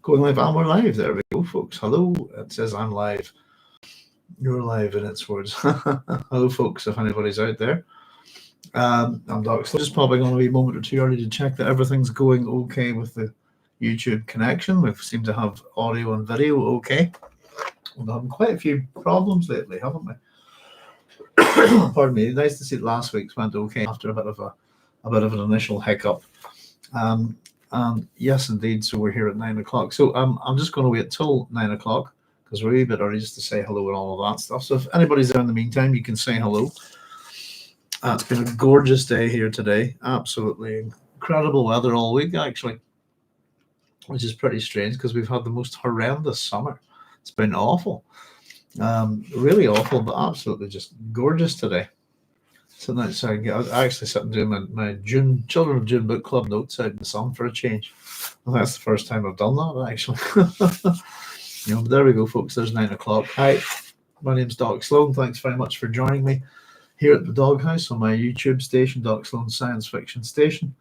Going live, and we're live. There we go, folks. Hello. It says I'm live. You're live in its words. Hello, folks, if anybody's out there. I'm Doc Sloan. Just probably going to be a moment or two early to check that everything's going okay with the YouTube connection. We seem to have audio and video okay. We've had quite a few problems lately, haven't we? Pardon me. Nice to see that last week's went okay after a bit of an initial hiccup. And yes, indeed. So we're here at 9 o'clock. So I'm just going to wait till 9 o'clock because we're a bit early just to say hello and all of that stuff. So if anybody's there in the meantime, you can say hello. It's been a gorgeous day here today. Absolutely incredible weather all week, actually, which is pretty strange because we've had the most horrendous summer. It's been awful, really awful, but absolutely just gorgeous today. So that's I actually sitting doing my Children of Dune book club notes out in the sun for a change. Well, that's the first time I've done that, actually. But there we go, folks. There's 9 o'clock. Hi, my name's Doc Sloan. Thanks very much for joining me here at the Doghouse on my YouTube station, Doc Sloan Science Fiction Station.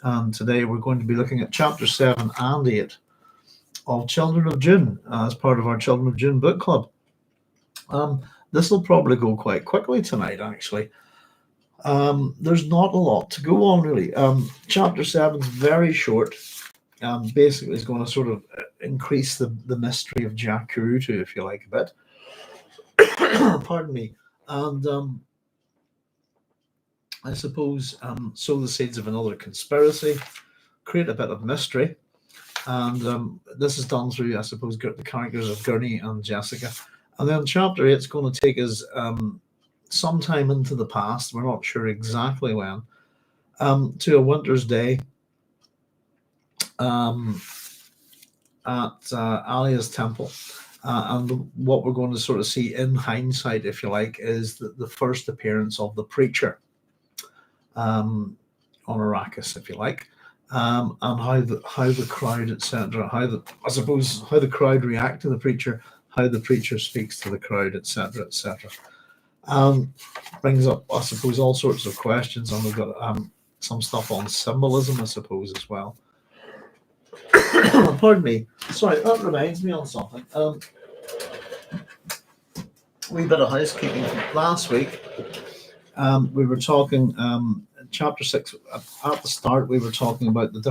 And today we're going to be looking at Chapter 7 and 8 of Children of Dune as part of our Children of Dune book club. This will probably go quite quickly tonight, actually. There's not a lot to go on, really. Chapter 7 is very short. Basically, it's going to sort of increase the mystery of Jacurutu, if you like, a bit. Pardon me. And I suppose sow the seeds of another conspiracy, create a bit of mystery. And this is done through, I suppose, the characters of Gurney and Jessica. And then Chapter 8 is going to take us sometime into the past, we're not sure exactly when, to a winter's day at Alia's temple. And what we're going to sort of see in hindsight, if you like, is the first appearance of the preacher on Arrakeen, if you like, and how the crowd, etc., how the crowd react to the preacher, how the preacher speaks to the crowd, etc., etc. Brings up, I suppose, all sorts of questions, and we've got some stuff on symbolism, I suppose, as well. Pardon me. Sorry, that reminds me on something. Wee bit of housekeeping. Last week, we were talking, Chapter 6, at the start, we were talking about the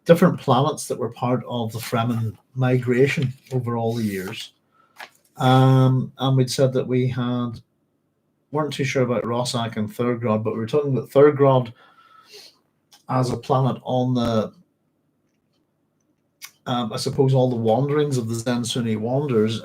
different planets that were part of the Fremen migration over all the years. And we'd said that we weren't too sure about Rossack and Thurgrod, but we were talking about Thurgrod as a planet on the, I suppose, all the wanderings of the Zen-Sunni wanderers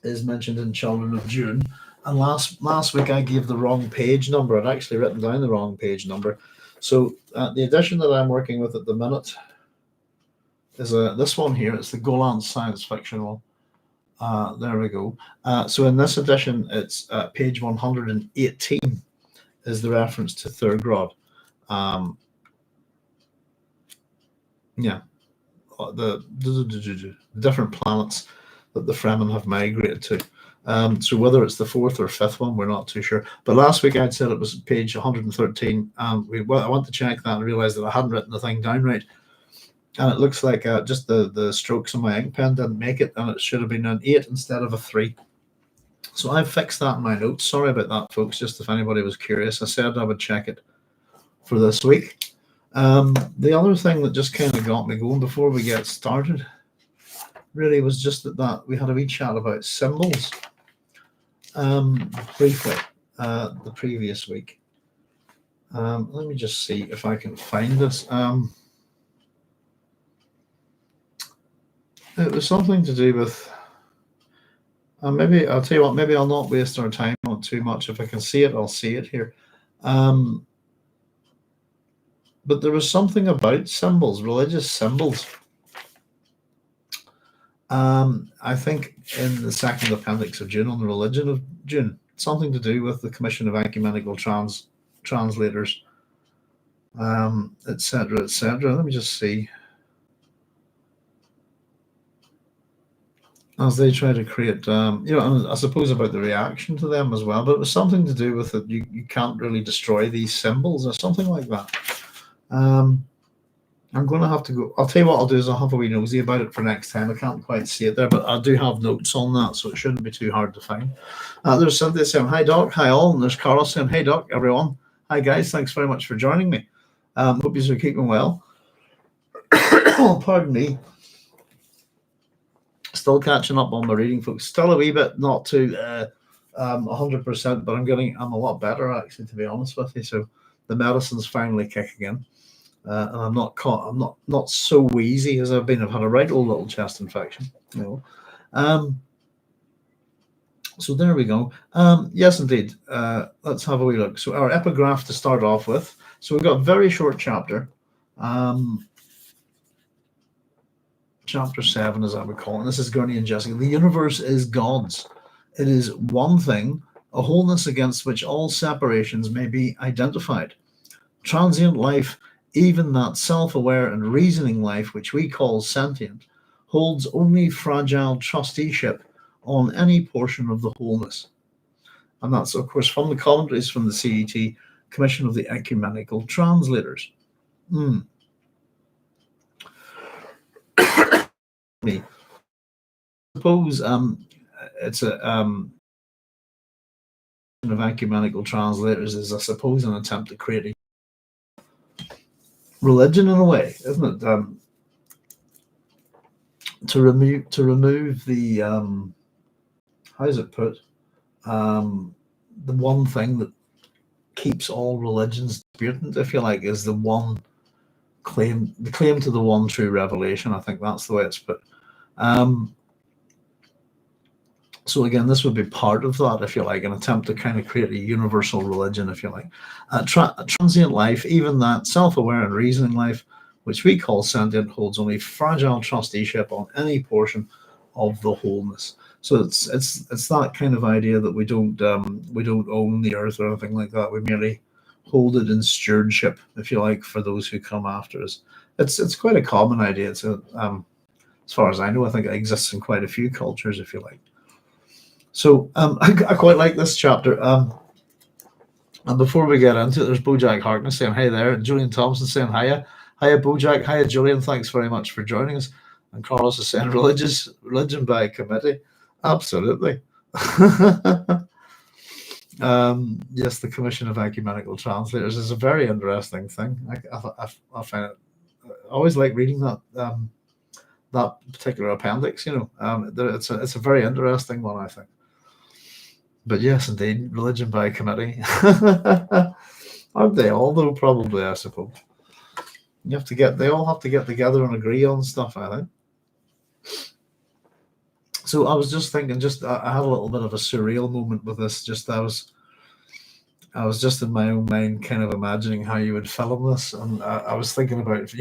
is mentioned in Children of Dune. And last week I gave the wrong page number. I'd actually written down the wrong page number. So the edition that I'm working with at the minute is this one here. It's the Golan Science Fiction one. There we go. So in this edition, it's page 118 is the reference to Thurgrod. The different planets that the Fremen have migrated to. So whether it's the fourth or fifth one, we're not too sure. But last week I'd said it was page 113. I went to check that and realized that I hadn't written the thing down right. And it looks like just the strokes on my ink pen didn't make it, and it should have been an 8 instead of a 3. So I've fixed that in my notes. Sorry about that, folks, just if anybody was curious. I said I would check it for this week. The other thing that just kind of got me going before we get started really was just that we had a wee chat about symbols briefly the previous week. Let me just see if I can find this. It was something to do with, maybe I'll tell you what, maybe I'll not waste our time on too much. If I can see it, I'll see it here. But there was something about symbols, religious symbols. I think in the second appendix of Dune, on the religion of Dune, something to do with the Commission of Ecumenical Translators, etc., etc. Let me just see. As they try to create, and I suppose about the reaction to them as well, but it was something to do with it. You can't really destroy these symbols or something like that. I'm going to have to go. I'll tell you what I'll do is I'll have a wee nosy about it for next time. I can't quite see it there, but I do have notes on that, so it shouldn't be too hard to find. There's Cynthia saying, hi, Doc. Hi, all. And there's Carlos saying, hey, Doc, everyone. Hi, guys. Thanks very much for joining me. Hope you're keeping well. Oh, pardon me. Still catching up on my reading, folks. Still a wee bit, not to 100%, but I'm a lot better, actually, to be honest with you. So the medicine's finally kicking in. And I'm not so wheezy as I've been. I've had a right old little chest infection, you know. So there we go. Yes, indeed. Let's have a wee look. So our epigraph to start off with. So we've got a very short chapter. Chapter 7, as I would call it. And this is Gurney and Jessica. The universe is God's. It is one thing, a wholeness against which all separations may be identified. Transient life, even that self-aware and reasoning life which we call sentient, holds only fragile trusteeship on any portion of the wholeness. And that's, of course, from the commentaries from the CET, Commission of the Ecumenical Translators. Me. Suppose it's a of ecumenical translators is, I suppose, an attempt to create a religion in a way, isn't it? To remove the how is it put? The one thing that keeps all religions disputant, if you like, is the claim to the one true revelation. I think that's the way it's put. So again, this would be part of that, if you like, an attempt to kind of create a universal religion, if you like. Transient life, even that self-aware and reasoning life, which we call sentient, holds only fragile trusteeship on any portion of the wholeness. So it's that kind of idea that we don't own the earth or anything like that. We merely hold it in stewardship, if you like, for those who come after us. It's quite a common idea. It's as far as I know, I think it exists in quite a few cultures, if you like. So I quite like this chapter. And before we get into it, there's Bojack Harkness saying hi there, and Julian Thompson saying hiya. Hiya, Bojack. Hiya, Julian. Thanks very much for joining us. And Carlos is saying religion by committee. Absolutely. Yes, the Commission of Ecumenical Translators is a very interesting thing. I find it. I always like reading that that particular appendix. You know, it's a very interesting one, I think. But yes, indeed, religion by committee. Aren't they all, though? Probably, I suppose. They all have to get together and agree on stuff, I think. So I was just thinking, I had a little bit of a surreal moment with this. I was just in my own mind, kind of imagining how you would film this, and I was thinking about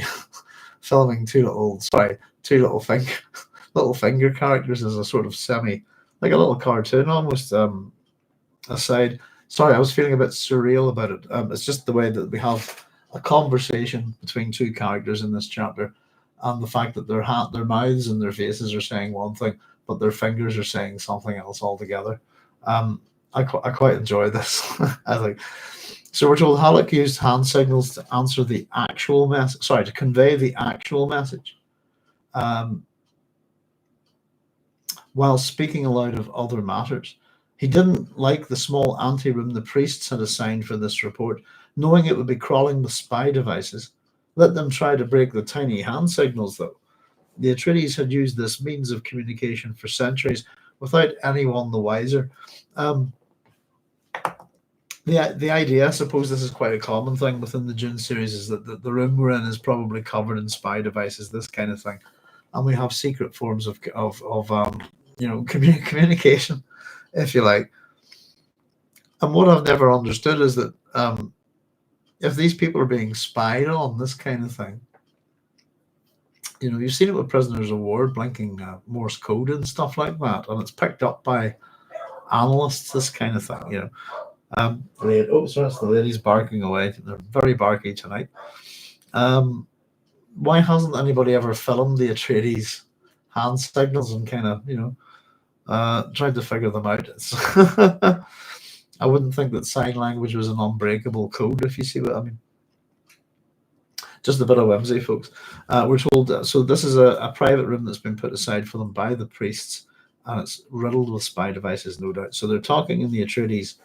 filming two little finger characters as a sort of like a little cartoon almost. Aside, sorry, I was feeling a bit surreal about it. It's just the way that we have a conversation between two characters in this chapter, and the fact that their mouths and their faces are saying one thing, but their fingers are saying something else altogether. I quite enjoy this. I think. So we're told Halleck used hand signals to answer the actual message. Sorry, to convey the actual message, while speaking aloud of other matters. He didn't like the small anteroom the priests had assigned for this report, knowing it would be crawling with spy devices. Let them try to break the tiny hand signals, though. The Atreides had used this means of communication for centuries without anyone the wiser. The idea, I suppose this is quite a common thing within the Dune series, is that the room we're in is probably covered in spy devices, this kind of thing. And we have secret forms of communication, if you like. And what I've never understood is that if these people are being spied on, this kind of thing, you know, you've seen it with prisoners of war, blinking Morse code and stuff like that, and it's picked up by analysts, this kind of thing, you know. That's the ladies barking away. They're very barky tonight. Why hasn't anybody ever filmed the Atreides hand signals and kind of, tried to figure them out? I wouldn't think that sign language was an unbreakable code, if you see what I mean. Just a bit of whimsy, folks. We're told, so this is a private room that's been put aside for them by the priests, and it's riddled with spy devices, no doubt. So they're talking in the Atreides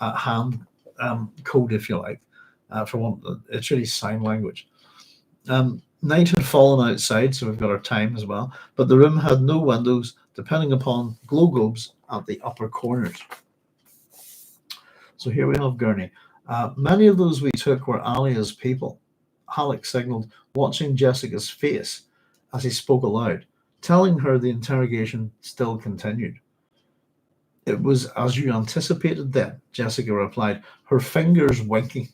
hand code, if you like, for one, Atreides sign language. Night had fallen outside, so we've got our time as well, but the room had no windows, depending upon glow globes at the upper corners. So here we have Gurney. Many of those we took were Alia's people. Halleck signaled, watching Jessica's face as he spoke aloud, telling her the interrogation still continued. It was as you anticipated then, Jessica replied, her fingers winking.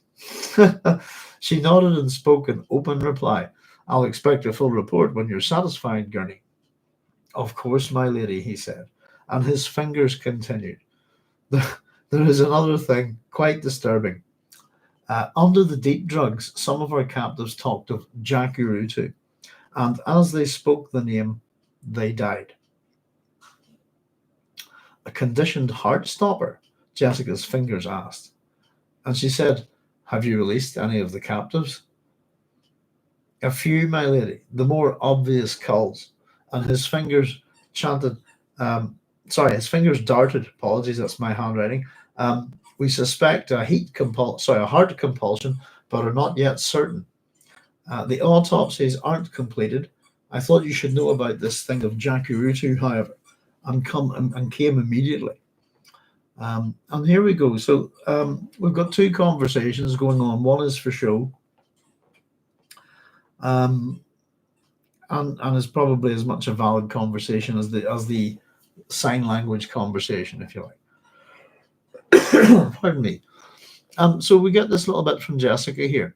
She nodded and spoke in open reply. I'll expect a full report when you're satisfied, Gurney. Of course, my lady, he said, and his fingers continued. There is another thing quite disturbing. Under the deep drugs, some of our captives talked of Jacurutu, and as they spoke the name, they died. A conditioned heart stopper? Jessica's fingers asked. And she said, have you released any of the captives? A few, my lady, the more obvious culls. And his fingers his fingers darted. Apologies, that's my handwriting. We suspect a heart compulsion, but are not yet certain. The autopsies aren't completed. I thought you should know about this thing of Jacurutu, however, and came immediately. And here we go. So we've got two conversations going on. One is for show, and is probably as much a valid conversation as the sign language conversation, if you like. Pardon me. So we get this little bit from Jessica here.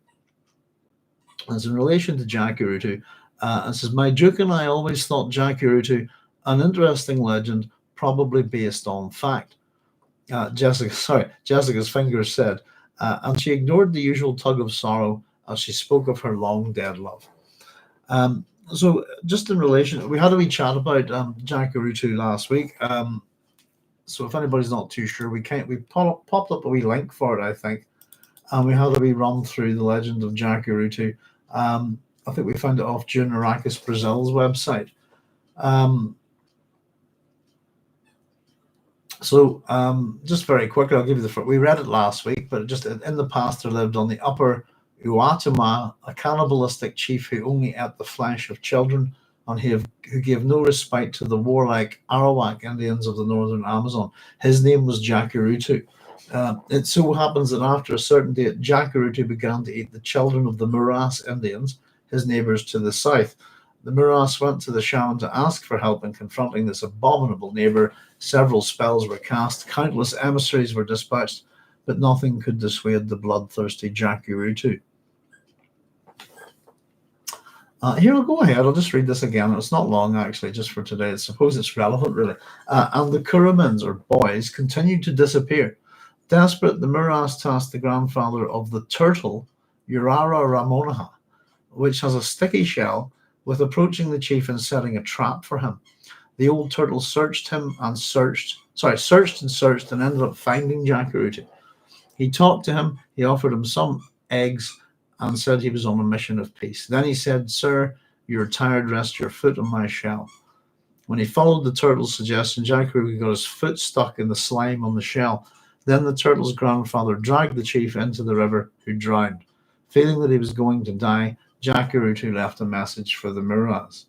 It's in relation to Jacurutu. It says, my Duke and I always thought Jacurutu an interesting legend, probably based on fact. Jessica's fingers said, and she ignored the usual tug of sorrow as she spoke of her long dead love. So just in relation, we had a wee chat about Jacurutu last week. So if anybody's not too sure, we popped up a wee link for it, I think, and we had a wee run through the legend of Jacurutu. I think we found it off Dune Arrakis Brazil's website. So just very quickly, I'll give you we read it last week, but just in the past there lived on the upper Uatuma a cannibalistic chief who only ate the flesh of children and who gave no respite to the warlike Arawak Indians of the northern Amazon. His name was Jacurutu. It so happens that after a certain date, Jacurutu began to eat the children of the Muras Indians, his neighbors to the south. The Muras went to the shaman to ask for help in confronting this abominable neighbor. Several spells were cast, countless emissaries were dispatched, but nothing could dissuade the bloodthirsty Jacurutu. Here, I'll go ahead. I'll just read this again. It's not long, actually, just for today. I suppose it's relevant, really. And the Kuramins, or boys, continued to disappear. Desperate, the Muras tasked the grandfather of the turtle, Urara Ramonaha, which has a sticky shell, with approaching the chief and setting a trap for him. The old turtle searched and searched and ended up finding Jacurutu. He talked to him, he offered him some eggs, and said he was on a mission of peace. Then he said, sir, you're tired, rest your foot on my shell. When he followed the turtle's suggestion, Jacurutu got his foot stuck in the slime on the shell. Then the turtle's grandfather dragged the chief into the river, who drowned. Feeling that he was going to die, Jacurutu left a message for the Muras.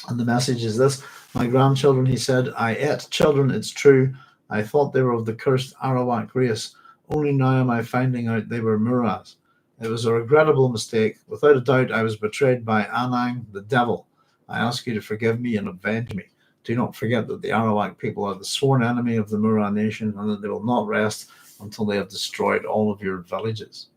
And the message is this: my grandchildren, he said, I ate children, it's true. I thought they were of the cursed Arawak race. Only now am I finding out they were Muras. It was a regrettable mistake. Without a doubt, I was betrayed by Anang, the devil. I ask you to forgive me and avenge me. Do not forget that the Arawak people are the sworn enemy of the Mura nation, and that they will not rest until they have destroyed all of your villages.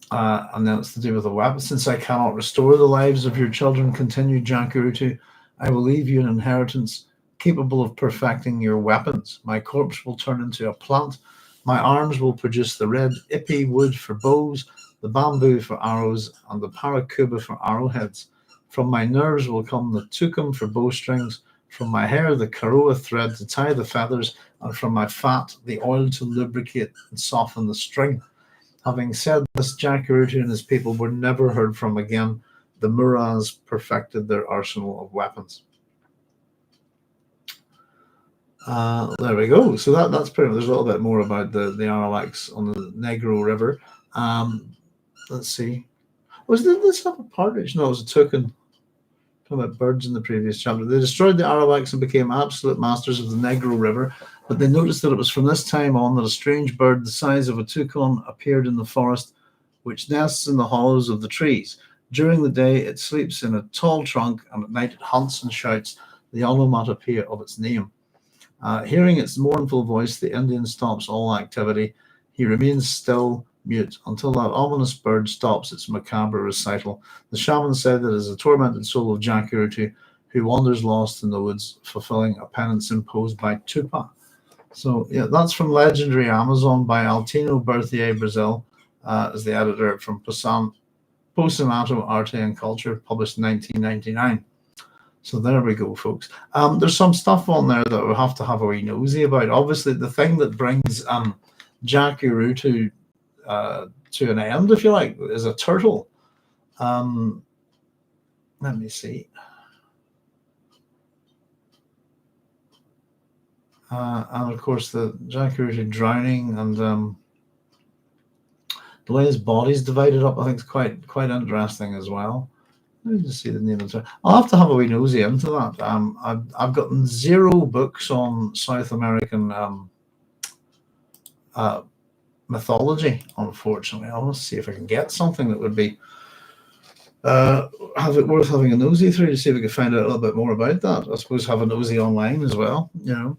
And then it's to do with the weapon. Since I cannot restore the lives of your children, continued Jacurutu, I will leave you an inheritance capable of perfecting your weapons. My corpse will turn into a plant. My arms will produce the red ipi wood for bows, the bamboo for arrows, and the paracuba for arrowheads. From my nerves will come the tukum for bowstrings. From my hair, the karoa thread to tie the feathers, and from my fat, the oil to lubricate and soften the string. Having said this, Jacurutu and his people were never heard from again. The Muras perfected their arsenal of weapons. There we go. So that's pretty much, there's a little bit more about the Arawaks on the Negro River. Let's see. Was this have a partridge? No, it was a toucan. Talking about birds in the previous chapter. They destroyed the Arawaks and became absolute masters of the Negro River, but they noticed that it was from this time on that a strange bird the size of a toucan appeared in the forest, which nests in the hollows of the trees. During the day, it sleeps in a tall trunk, and at night it hunts and shouts the onomatopoeia of its name. Hearing its mournful voice, the Indian stops all activity. He remains still, mute, until that ominous bird stops its macabre recital. The shaman said that it is a tormented soul of Jacurutu who wanders lost in the woods, fulfilling a penance imposed by Tupa. So, yeah, that's from Legendary Amazon by Altino Berthier Brazil, as the editor from Posanato Arte and Culture, published in 1999. So there we go, folks. There's some stuff on there that we'll have to have a wee nosy about. Obviously, the thing that brings Jacurutu to an end, if you like, is a turtle. Let me see. And of course, the Jacurutu drowning and the way his body's divided up, I think, is quite interesting as well. Let me just see the name of it. I'll have to have a wee nosy into that. I've gotten 0 books on South American mythology, unfortunately. I'll see if I can get something that would be have it worth having a nosy through to see if we can find out a little bit more about that. I suppose have a nosy online as well, you know.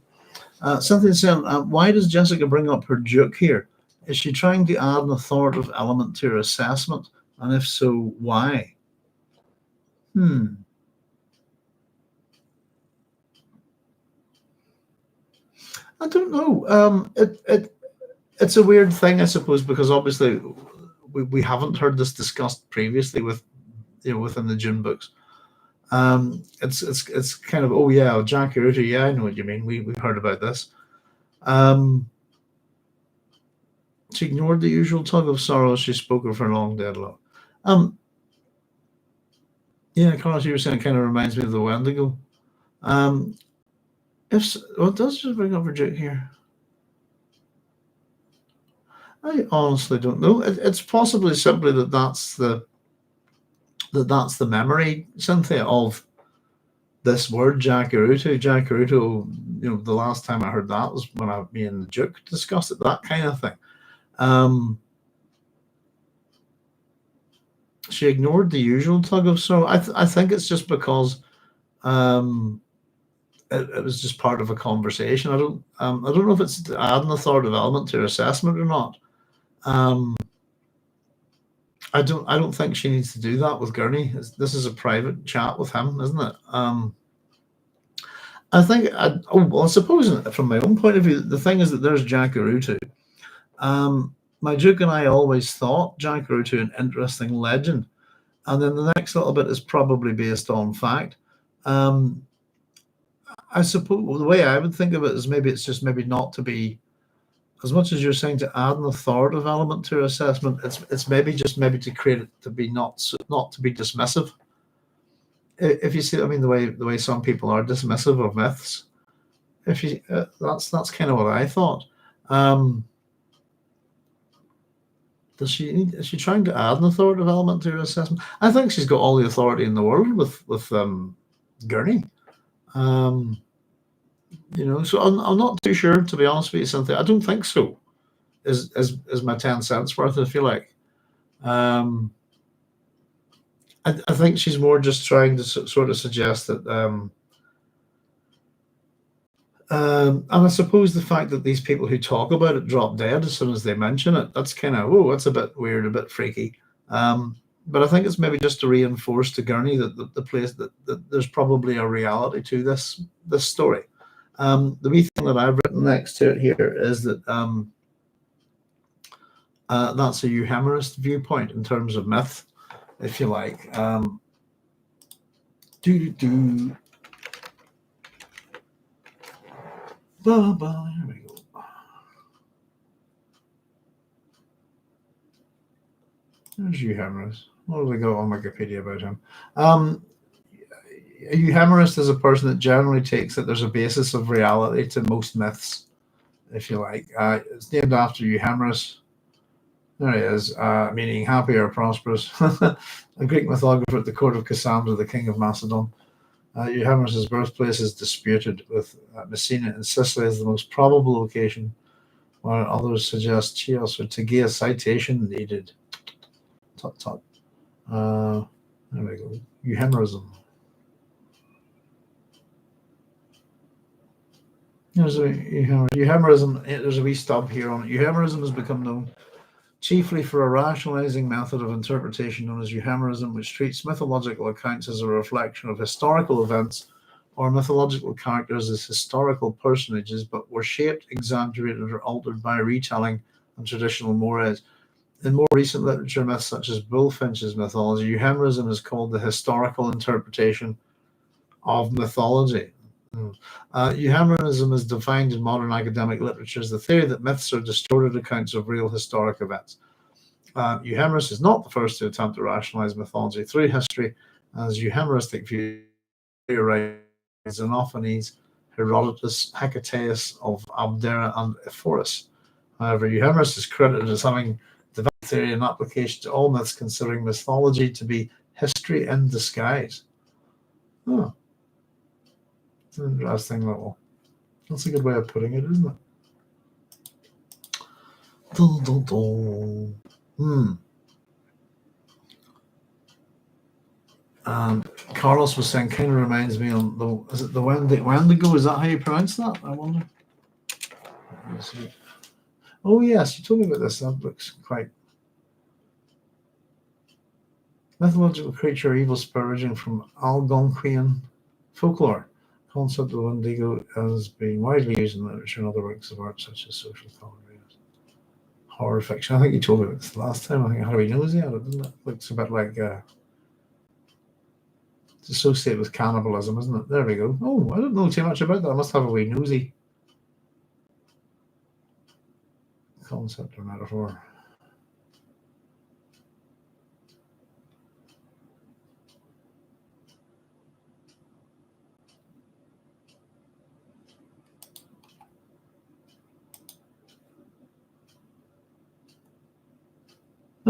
Something saying, why does Jessica bring up her Duke here? Is she trying to add an authoritative element to her assessment? And if so, why? I don't know. It's a weird thing, I suppose, because obviously we haven't heard this discussed previously with, you know, within the Dune books. It's kind of, oh yeah, Jacurutu, yeah, I know what you mean. We've heard about this. She ignored the usual tug of sorrow. She spoke of her long dead love. Yeah, Carlos, you were saying it kind of reminds me of the Wendigo. It does just bring up a joke here. I honestly don't know. It's possibly simply that's the memory, Cynthia, of this word Jacurutu. Jacurutu, you know, the last time I heard that was when me and the Duke discussed it, that kind of thing. She ignored the usual tug of sorrow. I think it's just because it was just part of a conversation. I don't know if it's to add an authoritative element to her assessment or not. I don't think she needs to do that with Gurney. This is a private chat with him, isn't it? I think. I suppose from my own point of view, the thing is that there's Jacurutu. My Duke and I always thought Jacurutu an interesting legend, and then the next little bit is probably based on fact. I suppose the way I would think of it is maybe it's just maybe not to be, as much as you're saying to add an authoritative element to assessment, it's maybe to create it to be not to be dismissive. If you see, I mean, the way some people are dismissive of myths. If you that's kind of what I thought. Is she trying to add an authoritative element to her assessment? I think she's got all the authority in the world with Gurney. You know, so I'm not too sure, to be honest with you, Cynthia. I don't think so. Is my 10 cents worth, if you like. I think she's more just trying to sort of suggest that. And I suppose the fact that these people who talk about it drop dead as soon as they mention it, that's kind of, oh, that's a bit weird, a bit freaky. But I think it's maybe just to reinforce to Gurney that the place that there's probably a reality to this story. The wee thing that I've written next to it here is that that's a euhemerist viewpoint in terms of myth, if you like. Here we go. There's Euhemerus. What do we got on Wikipedia about him? A euhemerist is a person that generally takes that there's a basis of reality to most myths, if you like. It's named after Euhemerus. There he is, meaning happy or prosperous. A Greek mythographer at the court of Cassandra, the king of Macedon. Euhemerus' birthplace is disputed, with Messina in Sicily as the most probable location, while others suggest Chios or Tegea. Citation needed. Tut tut. There we go. Euhemerism. There's Euhemerism. There's a wee stub here on it. Euhemerism has become known chiefly for a rationalizing method of interpretation known as Euhemerism, which treats mythological accounts as a reflection of historical events or mythological characters as historical personages, but were shaped, exaggerated, or altered by retelling and traditional mores. In more recent literature, myths such as Bullfinch's mythology, Euhemerism is called the historical interpretation of mythology. Euhemerism is defined in modern academic literature as the theory that myths are distorted accounts of real historic events. Euhemerus is not the first to attempt to rationalize mythology through history, as Euhemeristic views Xenophanes, Herodotus, Hecataeus of Abdera, and Ephorus. However, Euhemerus is credited as having developed theory and application to all myths, considering mythology to be history in disguise. Oh. It's an interesting little. That's a good way of putting it, isn't it? Dun, dun, dun. And Carlos was saying, kind of reminds me on the. Is it the Wendigo? Is that how you pronounce that? I wonder. Oh yes, you told me about this. That looks quite. Mythological creature, evil spirit originating from Algonquian folklore. Concept of Wendigo has been widely used in literature and other works of art, such as social comedy, horror fiction. I think you told me this last time. I think I had a wee nosy at it, didn't it? Looks a bit like it's associated with cannibalism, isn't it? There we go. Oh, I don't know too much about that. I must have a wee nosy. Concept or metaphor.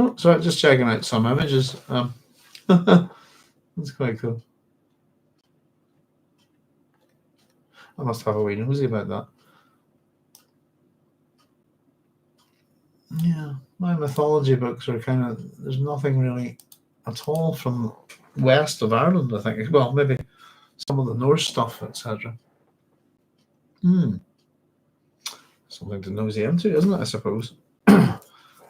Oh, sorry, just checking out some images. That's quite cool. I must have a wee nosy about that. Yeah, my mythology books are kind of, there's nothing really at all from west of Ireland, I think. Well, maybe some of the Norse stuff, etc. Something to nosy into, isn't it, I suppose? I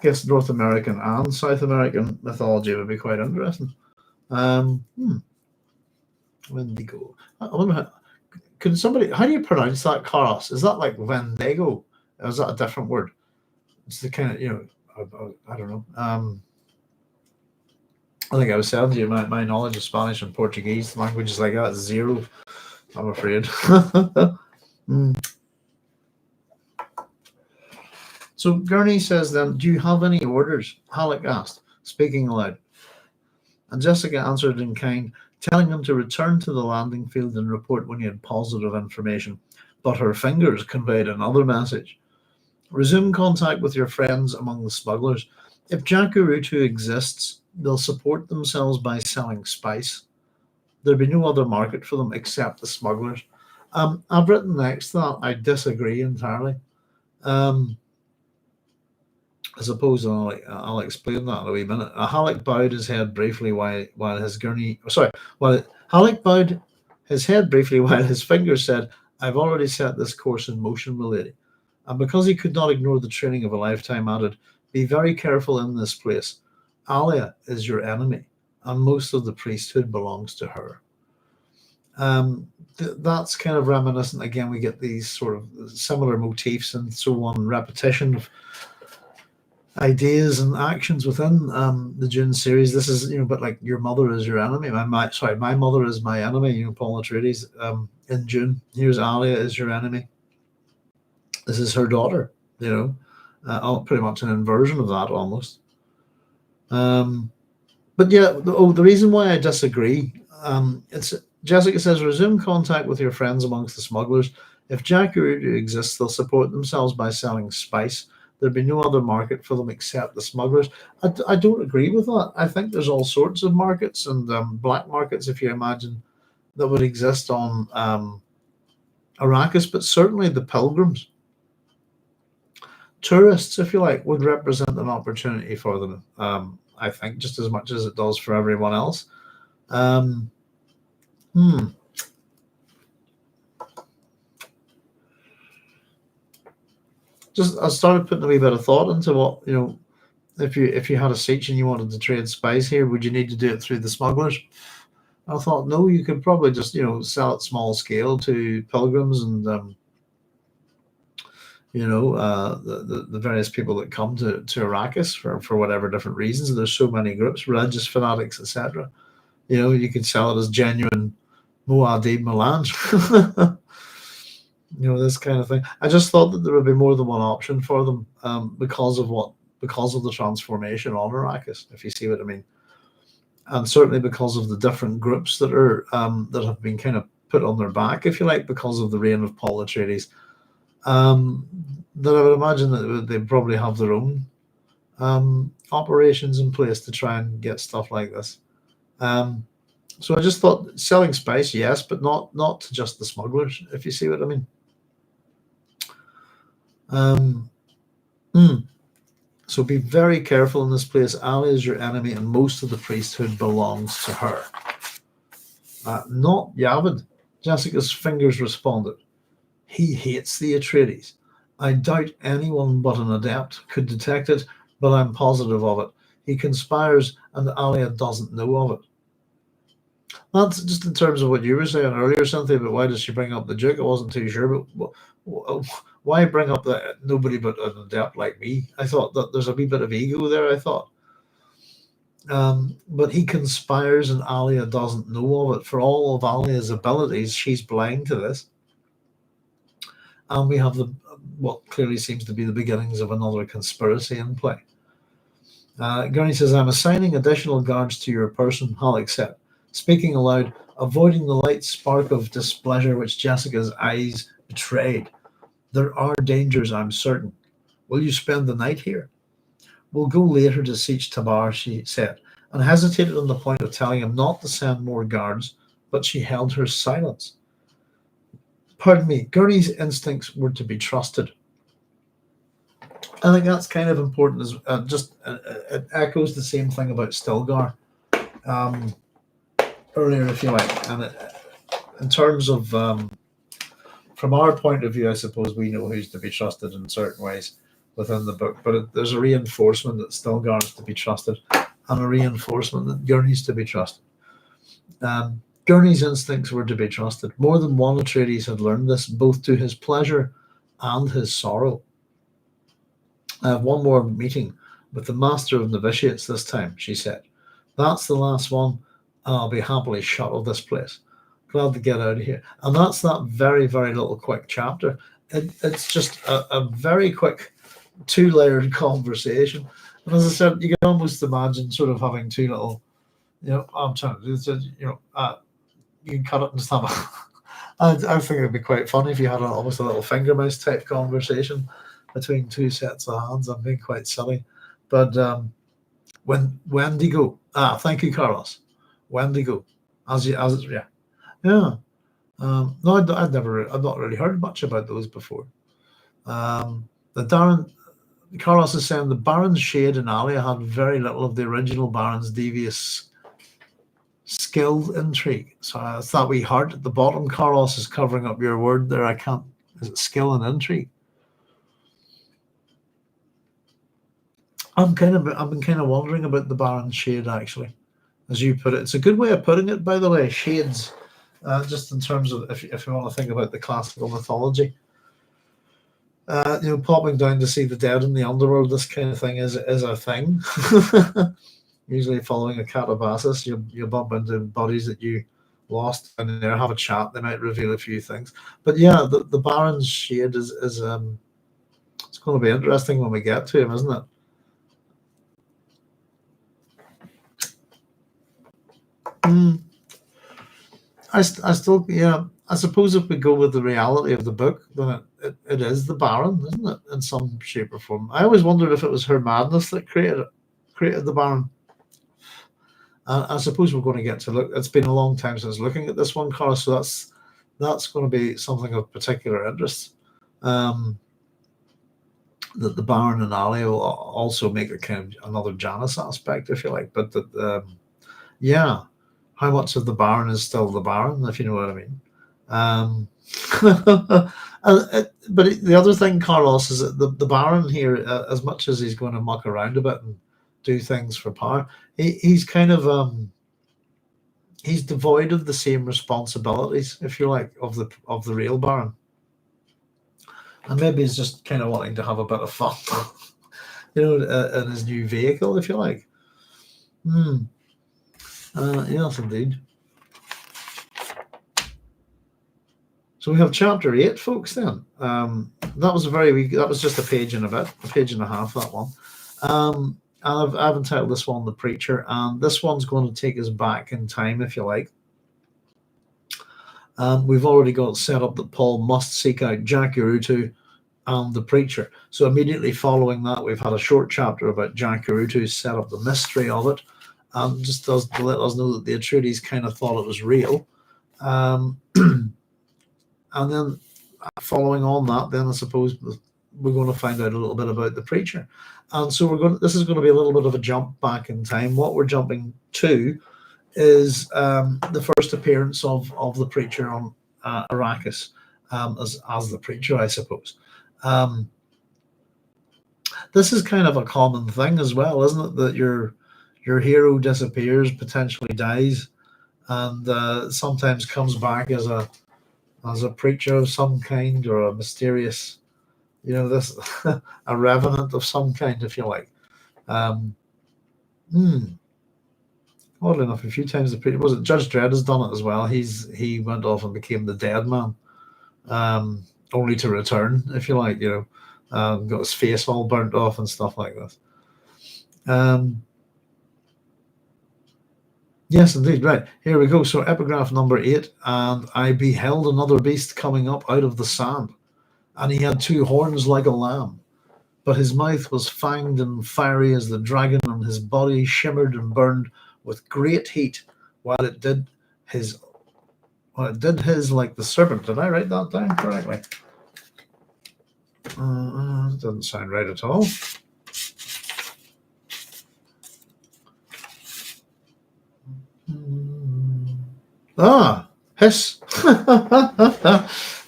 guess North American and South American mythology would be quite interesting. Wendigo. I wonder how, could somebody, how do you pronounce that, Carlos? Is that like Wendigo? Or is that a different word? It's the kind of, I don't know. I think I was saying to you, my knowledge of Spanish and Portuguese languages like that is zero, I'm afraid. So Gurney says then, do you have any orders? Halleck asked, speaking aloud. And Jessica answered in kind, telling him to return to the landing field and report when he had positive information. But her fingers conveyed another message. Resume contact with your friends among the smugglers. If Jacurutu exists, they'll support themselves by selling spice. There'll be no other market for them except the smugglers. I've written next to that, I disagree entirely. I suppose I'll explain that in a wee minute. Halleck bowed his head briefly while Halleck bowed his head briefly while his fingers said, "I've already set this course in motion, milady." And because he could not ignore the training of a lifetime, added, "Be very careful in this place. Alia is your enemy, and most of the priesthood belongs to her." That's kind of reminiscent. Again, we get these sort of similar motifs and so on, repetition of ideas and actions within the Dune series. This is, but like your mother is your enemy. My mother is my enemy. Paul Atreides in Dune. Here's Alia is your enemy. This is her daughter, pretty much an inversion of that almost. But yeah, the reason why I disagree, it's Jessica says, resume contact with your friends amongst the smugglers. If Jacurutu exists, they'll support themselves by selling spice. There'd be no other market for them except the smugglers. I don't agree with that. I think there's all sorts of markets and black markets, if you imagine, that would exist on Arrakis, but certainly the pilgrims, tourists, if you like, would represent an opportunity for them. I think just as much as it does for everyone else. Um, Just I started putting a wee bit of thought into what if you had a siege and you wanted to trade spice here, would you need to do it through the smugglers? I thought no, you could probably just sell it small scale to pilgrims and the various people that come to Arrakis for whatever different reasons. There's so many groups, religious fanatics, etc. You could sell it as genuine Muad'Dib melange. This kind of thing. I just thought that there would be more than one option for them because of the transformation on Arrakis, if you see what I mean. And certainly because of the different groups that are that have been kind of put on their back, if you like, because of the reign of Paul Atreides. That I would imagine that they probably have their own operations in place to try and get stuff like this. So I just thought selling spice, yes, but not to just the smugglers, if you see what I mean. So be very careful in this place. Alia is your enemy, and most of the priesthood belongs to her. Not Yavid. Jessica's fingers responded. He hates the Atreides. I doubt anyone but an adept could detect it, but I'm positive of it. He conspires, and Alia doesn't know of it. That's just in terms of what you were saying earlier, Cynthia, but why does she bring up the Duke? I wasn't too sure, but why bring up that nobody but an adept like me? I thought that there's a wee bit of ego there, I thought. But he conspires and Alia doesn't know of it. For all of Alia's abilities, she's blind to this. And we have what clearly seems to be the beginnings of another conspiracy in play. Gurney says, I'm assigning additional guards to your person, Halleck said, speaking aloud, avoiding the light spark of displeasure which Jessica's eyes betrayed. There are dangers, I'm certain. Will you spend the night here? We'll go later to Siege Tabar, she said, and hesitated on the point of telling him not to send more guards, but she held her silence. Pardon me, Gurney's instincts were to be trusted. I think that's kind of important. As it echoes the same thing about Stilgar earlier, if you like. And in terms of, from our point of view, I suppose we know who's to be trusted in certain ways within the book. But there's a reinforcement that Stilgar is to be trusted, and a reinforcement that Gurney's to be trusted. Gurney's instincts were to be trusted. More than one Atreides had learned this, both to his pleasure and his sorrow. I have one more meeting with the Master of Novitiates this time, she said. That's the last one, and I'll be happily shut of this place. Glad to get out of here. And that's that very, very little quick chapter. It's just a very quick two-layered conversation. And as I said, you can almost imagine sort of having two little, I'm trying to do this, you can cut it and just have I think it'd be quite funny if you had almost a little finger mouse type conversation between two sets of hands. I'm being quite silly. But when Wendigo, thank you, Carlos. Wendigo. Yeah. No, I've not really heard much about those before. Carlos is saying the Baron's shade in Alia had very little of the original Baron's devious skilled intrigue. So it's that wee heart at the bottom. Carlos is covering up your word there. Is it skill and intrigue? I've been kind of wondering about the Baron's shade, actually, as you put it. It's a good way of putting it, by the way. Shades, just in terms of if you want to think about the classical mythology. Popping down to see the dead in the underworld, this kind of thing is a thing. Usually following a catabasis, you bump into bodies that you lost and there have a chat. They might reveal a few things. But yeah, the Baron's shade is going to be interesting when we get to him, isn't it? I still, yeah, I suppose if we go with the reality of the book, then it is the Baron, isn't it, in some shape or form? I always wondered if it was her madness that created the Baron. I suppose we're going to get to look. It's been a long time since looking at this one, Cara, so that's going to be something of particular interest. That the Baron and Alia will also make a kind of another Janice aspect, if you like, but that yeah, how much of the Baron is still the Baron, if you know what I mean. But the other thing, Carlos, is that the Baron here, as much as he's going to muck around a bit and do things for power, he's kind of he's devoid of the same responsibilities, if you like, of the real Baron, and maybe he's just kind of wanting to have a bit of fun, you know, in his new vehicle, if you like. Yes, indeed. So we have chapter 8, folks. Then that was just a page and a half. That one, and I've entitled this one "The Preacher," and this one's going to take us back in time, if you like. We've already got set up that Paul must seek out Jacurutu and the Preacher. So immediately following that, we've had a short chapter about Jacurutu, set up the mystery of it, and just to let us know that the Atreides kind of thought it was real. And then following on that, then I suppose we're going to find out a little bit about the Preacher. And so this is going to be a little bit of a jump back in time. What we're jumping to is the first appearance of the Preacher on Arrakis as the Preacher, I suppose. This is kind of a common thing as well, isn't it? That your hero disappears, potentially dies, and sometimes comes back as a preacher of some kind, or a mysterious, you know, this a revenant of some kind, if you like. Oddly enough, a few times the preacher, was it Judge Dredd has done it as well. He went off and became the dead man, only to return, if you like, you know, got his face all burnt off and stuff like this. Yes, indeed. Right, here we go. So epigraph number 8. And I beheld another beast coming up out of the sand, and he had 2 horns like a lamb, but his mouth was fanged and fiery as the dragon, and his body shimmered and burned with great heat, while it did his like the serpent. Did I write that down correctly? Doesn't sound right at all. Hiss.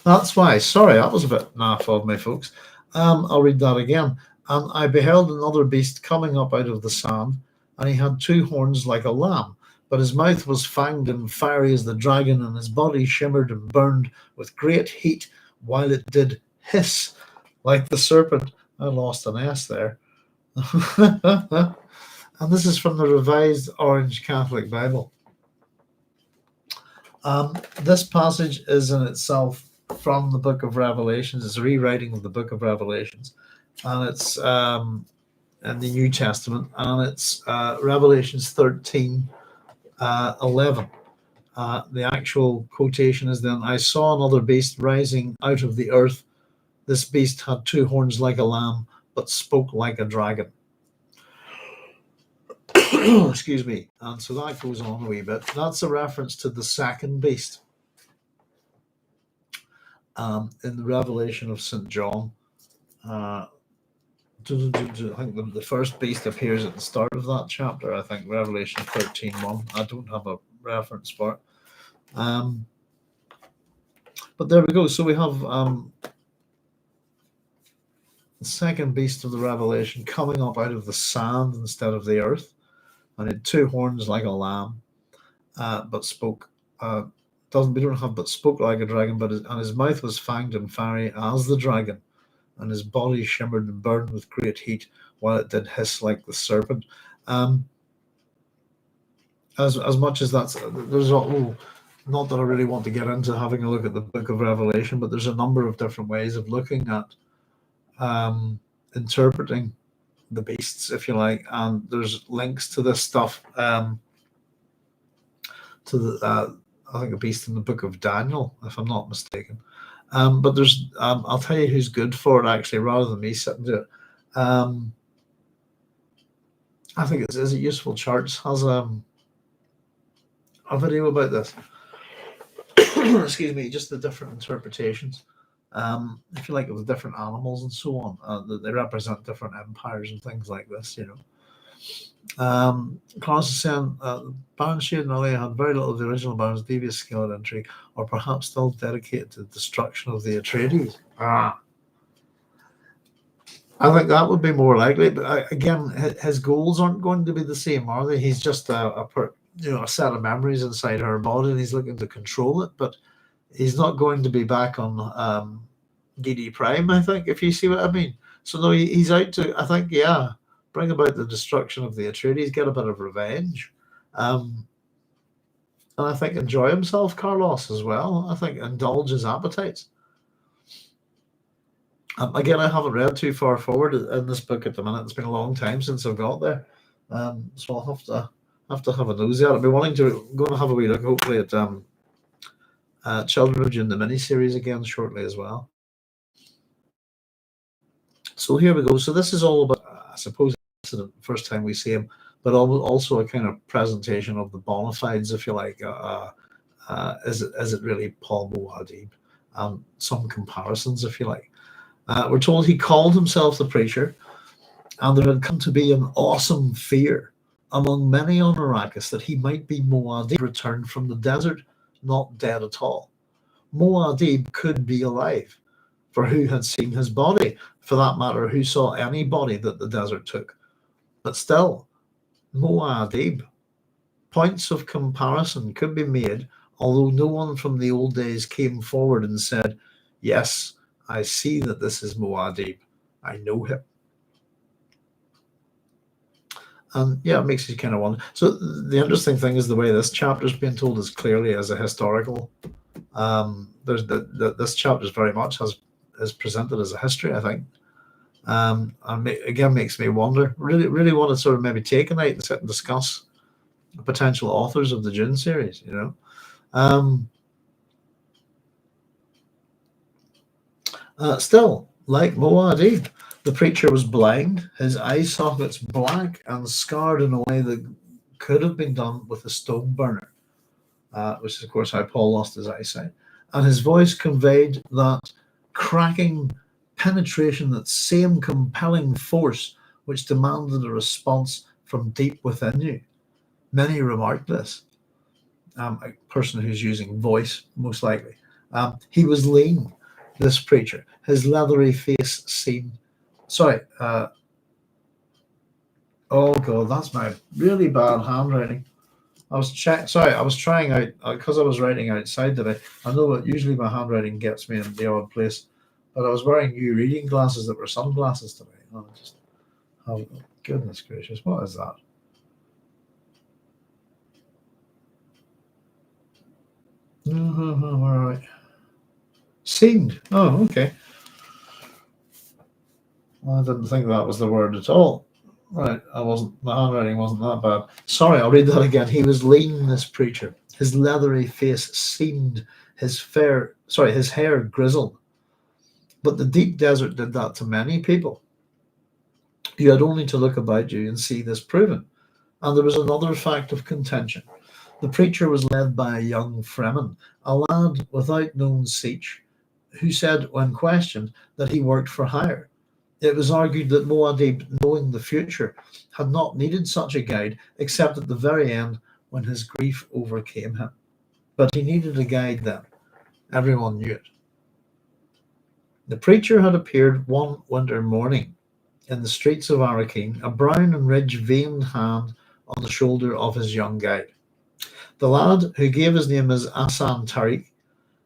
That's why. Sorry, that was a bit naff of me, folks. I'll read that again. And I beheld another beast coming up out of the sand, and he had 2 horns like a lamb, but his mouth was fanged and fiery as the dragon, and his body shimmered and burned with great heat, while it did hiss like the serpent. I lost an S there. And this is from the Revised Orange Catholic Bible. This passage is in itself from the Book of Revelations. It's a rewriting of the Book of Revelations, and it's in the New Testament, and it's Revelations 13:11. The actual quotation is then, I saw another beast rising out of the earth. This beast had 2 horns like a lamb, but spoke like a dragon. Excuse me. And so that goes on a wee bit. That's a reference to the second beast in the Revelation of St. John. I think the first beast appears at the start of that chapter. I think Revelation 13:1. I don't have a reference for it. But there we go. So we have the second beast of the Revelation coming up out of the sand instead of the earth, and it had 2 horns like a lamb, but spoke. We don't have but spoke like a dragon, but his mouth was fanged and fiery as the dragon, and his body shimmered and burned with great heat, while it did hiss like the serpent. As much as that's, there's not that I really want to get into having a look at the Book of Revelation, but there's a number of different ways of looking at interpreting the beasts, if you like, and there's links to this stuff to the I think a beast in the book of Daniel, if I'm not mistaken. But there's I'll tell you who's good for it actually, rather than me sitting to it. I think it's Is It Useful Charts has a video about this. Excuse me, just the different interpretations. If you like, of the different animals and so on, that they represent different empires and things like this, you know. Clarence is saying Baron Shade and Alia had very little of the original Baron's devious skill at intrigue, or perhaps still dedicated to the destruction of the Atreides. I think that would be more likely, but again, his goals aren't going to be the same, are they? He's just a set of memories inside her body, and he's looking to control it, but he's not going to be back on DD Prime, I think, if you see what I mean. So no, he's out to, I think, bring about the destruction of the Atreides, get a bit of revenge, and I think enjoy himself, Carlos, as well. I think indulge his appetites. Again, I haven't read too far forward in this book at the minute. It's been a long time since I've got there, so I'll have to have a nosy at it. I'll be wanting to go and have a wee look, hopefully, at Children of Dune, the miniseries, again shortly as well. So here we go. So this is all about, I suppose, it's the first time we see him, but also a kind of presentation of the bona fides, if you like. Is it really Paul Muad'Dib? Some comparisons, if you like. We're told he called himself the preacher, and there had come to be an awesome fear among many on Arrakis that he might be Muad'Dib returned from the desert, not dead at all. Muad'Dib could be alive, for who had seen his body? For that matter, who saw any body that the desert took? But still, Muad'Dib. Points of comparison could be made, although no one from the old days came forward and said, yes, I see that this is Muad'Dib. I know him. And yeah, it makes you kind of wonder. So the interesting thing is the way this chapter is being told is clearly as a historical. This chapter is very much is presented as a history, I think. And again, makes me wonder. Really want to sort of maybe take a night and sit and discuss the potential authors of the Dune series. You know. Still, like Muad'Dib, the preacher was blind, his eye sockets black and scarred in a way that could have been done with a stone burner, which is, of course, how Paul lost his eyesight. And his voice conveyed that cracking penetration, that same compelling force which demanded a response from deep within you. Many remarked this. A person who's using voice, most likely. He was lean, this preacher. His leathery face seemed... Sorry. Oh, God, that's my really bad handwriting. I was trying out, because I was writing outside today. I know that usually my handwriting gets me in the odd place, but I was wearing new reading glasses that were sunglasses today. Oh, goodness gracious, what is that? All right. Seemed. Oh, okay. Well, I didn't think that was the word at all. Right, my handwriting wasn't that bad. Sorry, I'll read that again. He was lean, this preacher. His leathery face seamed, his hair grizzled. But the deep desert did that to many people. You had only to look about you and see this proven. And there was another fact of contention. The preacher was led by a young Fremen, a lad without known speech, who said, when questioned, that he worked for hire. It was argued that Muad'Dib, knowing the future, had not needed such a guide except at the very end when his grief overcame him. But he needed a guide then. Everyone knew it. The preacher had appeared one winter morning in the streets of Arrakeen, a brown and ridge-veined hand on the shoulder of his young guide. The lad, who gave his name as Asan Tariq,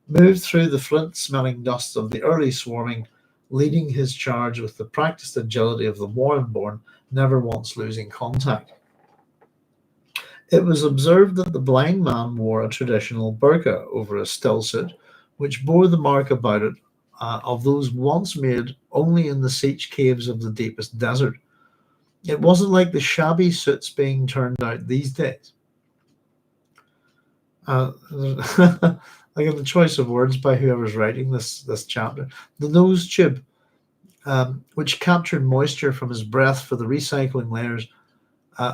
moved through the flint-smelling dust of the early swarming, leading his charge with the practiced agility of the Warren-born, never once losing contact. It was observed that the blind man wore a traditional burqa over a still suit, which bore the mark about it of those once made only in the siege caves of the deepest desert. It wasn't like the shabby suits being turned out these days. Again, the choice of words by whoever's writing this chapter. The nose tube, which captured moisture from his breath for the recycling layers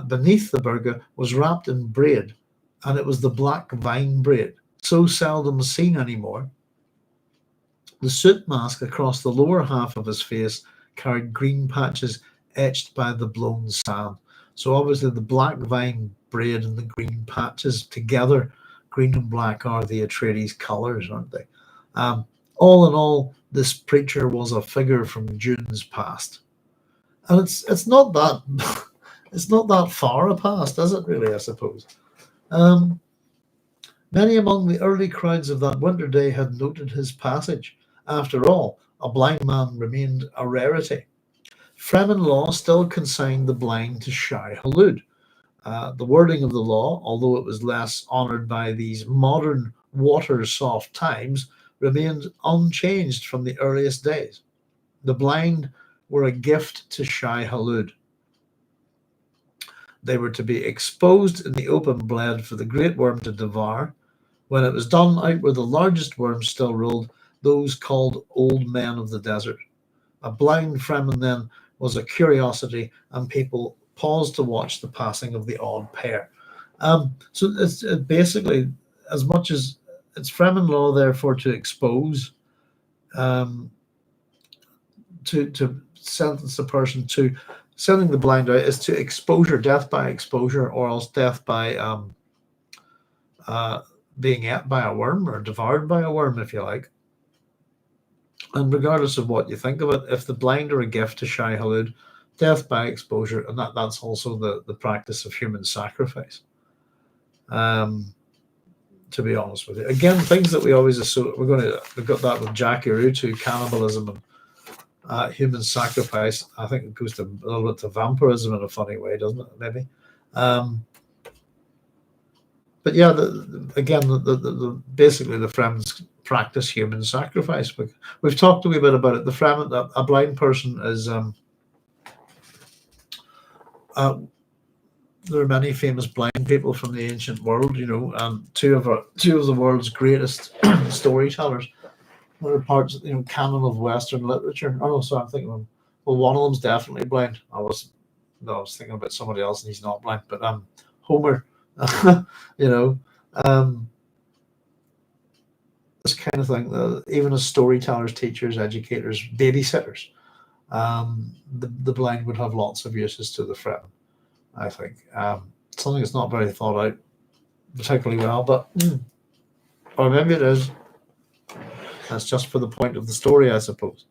beneath the burqa, was wrapped in braid, and it was the black vine braid, so seldom seen anymore. The soot mask across the lower half of his face carried green patches etched by the blown sand. So obviously the black vine braid and the green patches together, green and black, are the Atreides colours, aren't they? All in all, this preacher was a figure from Dune's past, and it's not that it's not that far a past, is it? Really, I suppose. Many among the early crowds of that winter day had noted his passage. After all, a blind man remained a rarity. Fremen law still consigned the blind to Shai Hulud. The wording of the law, although it was less honoured by these modern water-soft times, remained unchanged from the earliest days. The blind were a gift to Shai Hulud. They were to be exposed in the open blade for the great worm to devour. When it was done, out where the largest worms still rolled, those called old men of the desert. A blind Fremen then was a curiosity, and people paused to watch the passing of the odd pair. So it's basically, as much as it's Fremen law, therefore, to expose, to sentence a person to sending the blind out is to exposure, death by exposure, or else death by being ate by a worm or devoured by a worm, if you like. And regardless of what you think of it, if the blind are a gift to Shai Hulud, death by exposure, and that's also the practice of human sacrifice. To be honest with you, again, things that we always assume we've got that with Jacurutu, cannibalism, and human sacrifice. I think it goes a little bit to vampirism in a funny way, doesn't it? Maybe. But yeah, basically the Fremen practice human sacrifice. We've talked a wee bit about it. The Fremen, a blind person is. There are many famous blind people from the ancient world, and two of the world's greatest storytellers. There are parts, canon of Western literature. Oh no, sorry, I'm thinking of. Well, one of them's definitely blind. I was thinking about somebody else, and he's not blind. But Homer, this kind of thing. Even as storytellers, teachers, educators, babysitters, the blind would have lots of uses to the Fremen. I think something that's not very thought out particularly well, but or maybe it is. That's just for the point of the story, I suppose.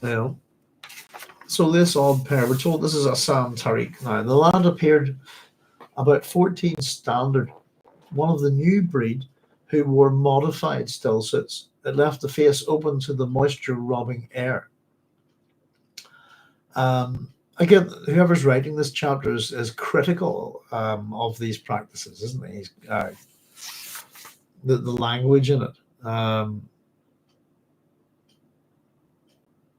So this odd pair, we're told this is Assam Tariq. Now, the lad appeared about 14 standard, one of the new breed who wore modified still suits that left the face open to the moisture-robbing air. Again, whoever's writing this chapter is critical of these practices, isn't he? The language in it.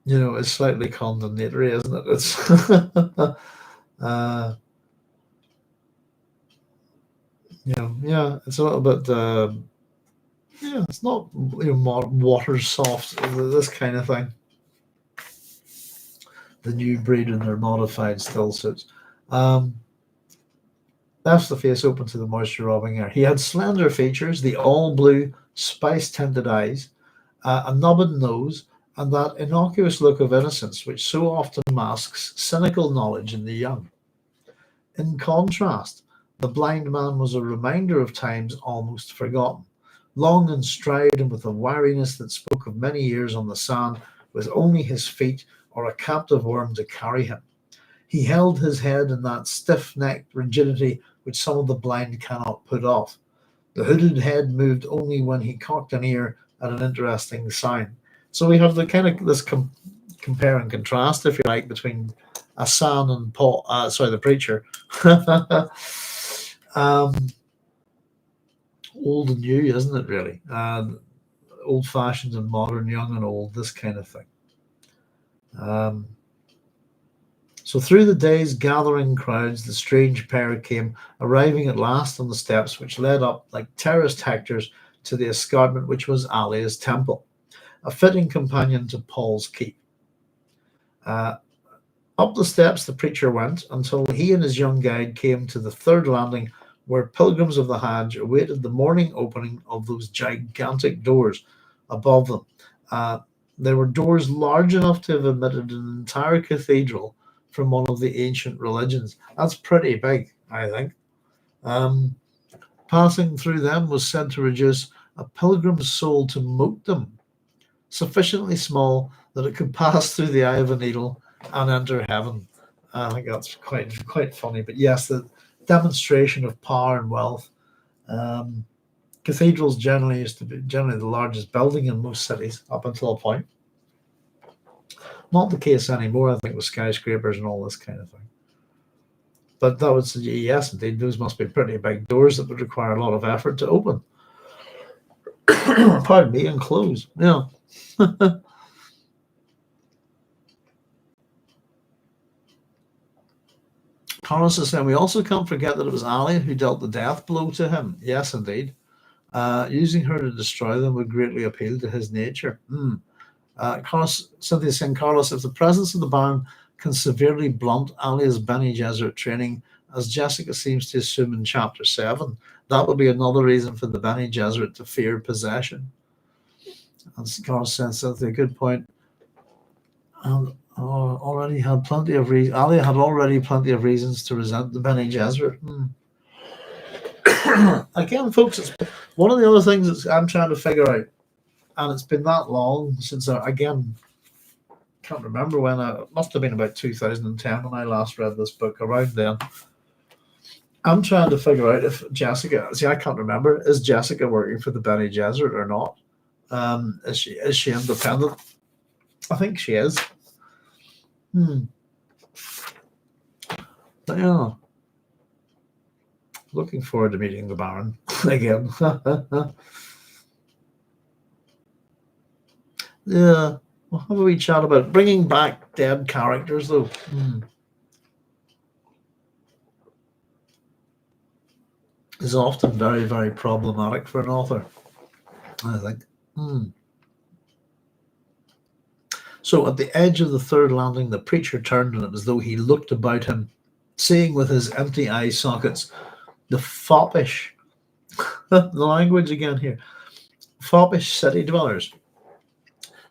It's slightly condemnatory, isn't it? It's it's a little bit. It's not water soft. This kind of thing. The new breed in their modified still suits. Left the face open to the moisture-robbing air. He had slender features, the all-blue, spice-tinted eyes, a knobbed nose, and that innocuous look of innocence which so often masks cynical knowledge in the young. In contrast, the blind man was a reminder of times almost forgotten, long in stride and with a wariness that spoke of many years on the sand, with only his feet or a captive worm to carry him. He held his head in that stiff-necked rigidity which some of the blind cannot put off. The hooded head moved only when he cocked an ear at an interesting sign. So we have the kind of this compare and contrast, if you like, between Hassan and Paul. The preacher. Old and new, isn't it? Really, old-fashioned and modern, young and old, this kind of thing. So through the day's gathering crowds, the strange pair came, arriving at last on the steps which led up like terraced hectares to the escarpment which was Alia's temple, a fitting companion to Paul's keep. Up the steps the preacher went until he and his young guide came to the third landing, where pilgrims of the Hajj awaited the morning opening of those gigantic doors above them. They were doors large enough to have admitted an entire cathedral from one of the ancient religions. That's pretty big, I think. Passing through them was said to reduce a pilgrim's soul to motetum, sufficiently small that it could pass through the eye of a needle and enter heaven. I think that's quite funny. But yes, the demonstration of power and wealth. Cathedrals generally used to be the largest building in most cities up until a point. Not the case anymore, I think, with skyscrapers and all this kind of thing. But that would suggest, yes, indeed, those must be pretty big doors that would require a lot of effort to open. Pardon me, and close. Yeah. Carlos is saying, we also can't forget that it was Alia who dealt the death blow to him. Yes, indeed. Using her to destroy them would greatly appeal to his nature. Carlos, Cynthia is saying, Carlos, if the presence of the Baron can severely blunt Alia's Bene Gesserit training, as Jessica seems to assume in Chapter 7, that would be another reason for the Bene Gesserit to fear possession. And Carlos says, Cynthia, good point. Already had plenty of reasons. Alia had already plenty of reasons to resent the Bene Gesserit. Again, folks, it's one of the other things that I'm trying to figure out, and it's been that long since again, can't remember when. It must have been about 2010 when I last read this book. Around then, I'm trying to figure out if Jessica. See, I can't remember. Is Jessica working for the Bene Gesserit or not? Is she independent? I think she is. But yeah, looking forward to meeting the Baron again. Yeah, we'll have a wee chat about bringing back dead characters, though. Is often very, very problematic for an author, I think. So at the edge of the third landing, the preacher turned, and it was as though he looked about him, seeing with his empty eye sockets the foppish, the language again here, foppish city dwellers,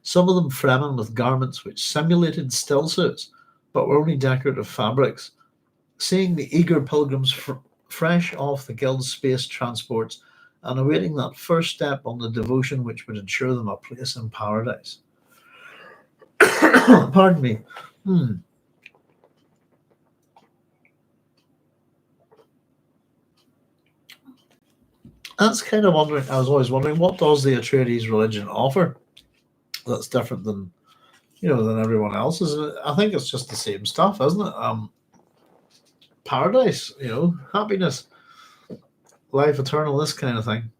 some of them fremen with garments which simulated still suits, but were only decorative fabrics, seeing the eager pilgrims fresh off the guild's space transports and awaiting that first step on the devotion which would ensure them a place in paradise. Pardon me. That's kind of wondering. I was always wondering, what does the Atreides religion offer that's different than everyone else's? I think it's just the same stuff, isn't it? Paradise, happiness, life eternal, this kind of thing.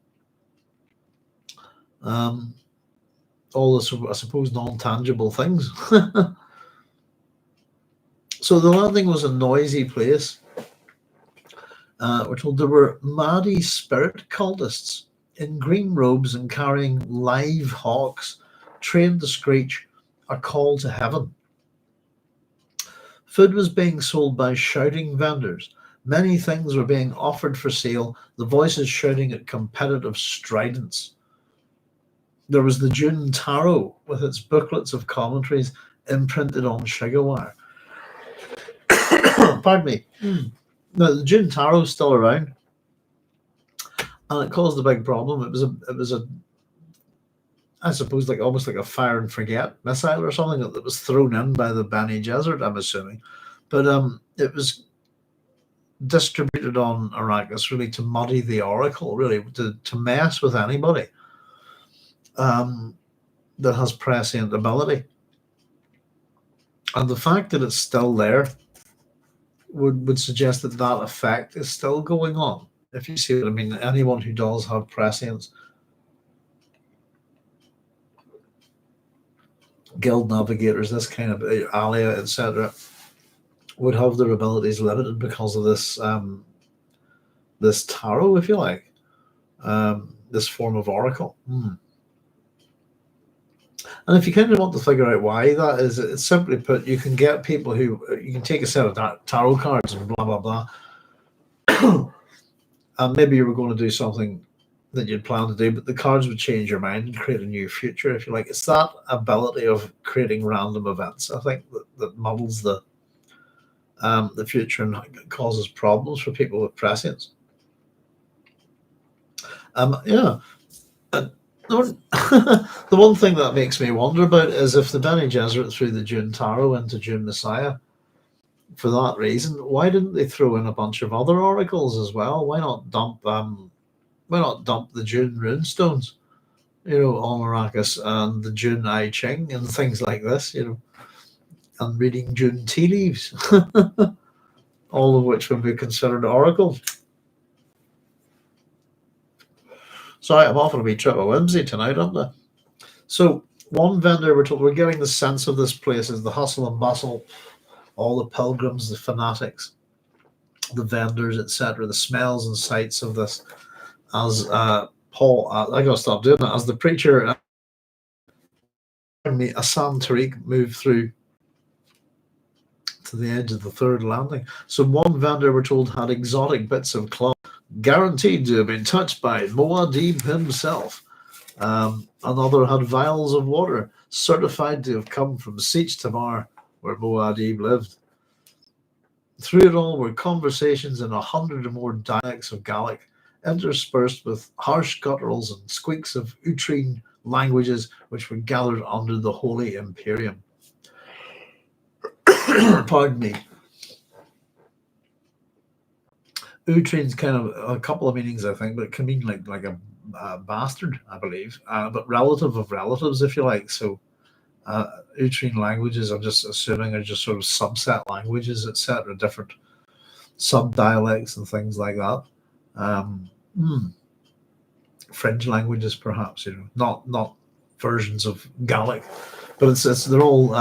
All the, I suppose, non-tangible things. So the landing was a noisy place. We're told there were Mahdi spirit cultists in green robes and carrying live hawks, trained to screech a call to heaven. Food was being sold by shouting vendors. Many things were being offered for sale, the voices shouting at competitive stridence. There was the Dune Tarot with its booklets of commentaries imprinted on sugar wire. Pardon me. Now, the Dune Tarot is still around, and it caused a big problem. It was a I suppose, almost like a fire and forget missile or something that was thrown in by the Bene Gesserit, I'm assuming. But it was distributed on Arrakis really to muddy the oracle, really to mess with anybody that has prescient ability. And the fact that it's still there would suggest that effect is still going on. If you see what I mean, anyone who does have prescience guild navigators, this kind of Alia, etc., would have their abilities limited because of this tarot, if you like, this form of oracle. And if you kind of want to figure out why that is, it's simply put, you can get people who, you can take a set of tarot cards and blah, blah, blah. And maybe you were going to do something that you'd planned to do, but the cards would change your mind and create a new future, if you like. It's that ability of creating random events, I think, that muddles the future and causes problems for people with prescience. Yeah. The one thing that makes me wonder about is if the Bene Gesserit threw the Dune Tarot into Dune Messiah for that reason, why didn't they throw in a bunch of other oracles as well? Why not dump the Dune runestones, on Arrakis, and the Dune I Ching and things like this, and reading Dune tea leaves, all of which would be considered oracles. Sorry, I'm off on a wee trip of whimsy tonight, aren't I? So one vendor, we're getting the sense of this place is the hustle and bustle, all the pilgrims, the fanatics, the vendors, etc., the smells and sights of this. As Paul, I gotta stop doing that. As the preacher, Assam Tariq moved through to the edge of the third landing. So one vendor, we're told, had exotic bits of cloth, guaranteed to have been touched by Muad'Dib himself. Another had vials of water, certified to have come from Sietch Tamar, where Muad'Dib lived. Through it all were conversations in 100 or more dialects of Gallic, interspersed with harsh gutturals and squeaks of Utrine languages which were gathered under the Holy Imperium. Pardon me. Utrine's kind of a couple of meanings, I think, but it can mean like a bastard, I believe, but relative of relatives, if you like. So Utrine languages, I'm just assuming, are just sort of subset languages, etc., different sub-dialects and things like that. French languages, perhaps, not versions of Gallic, but they're all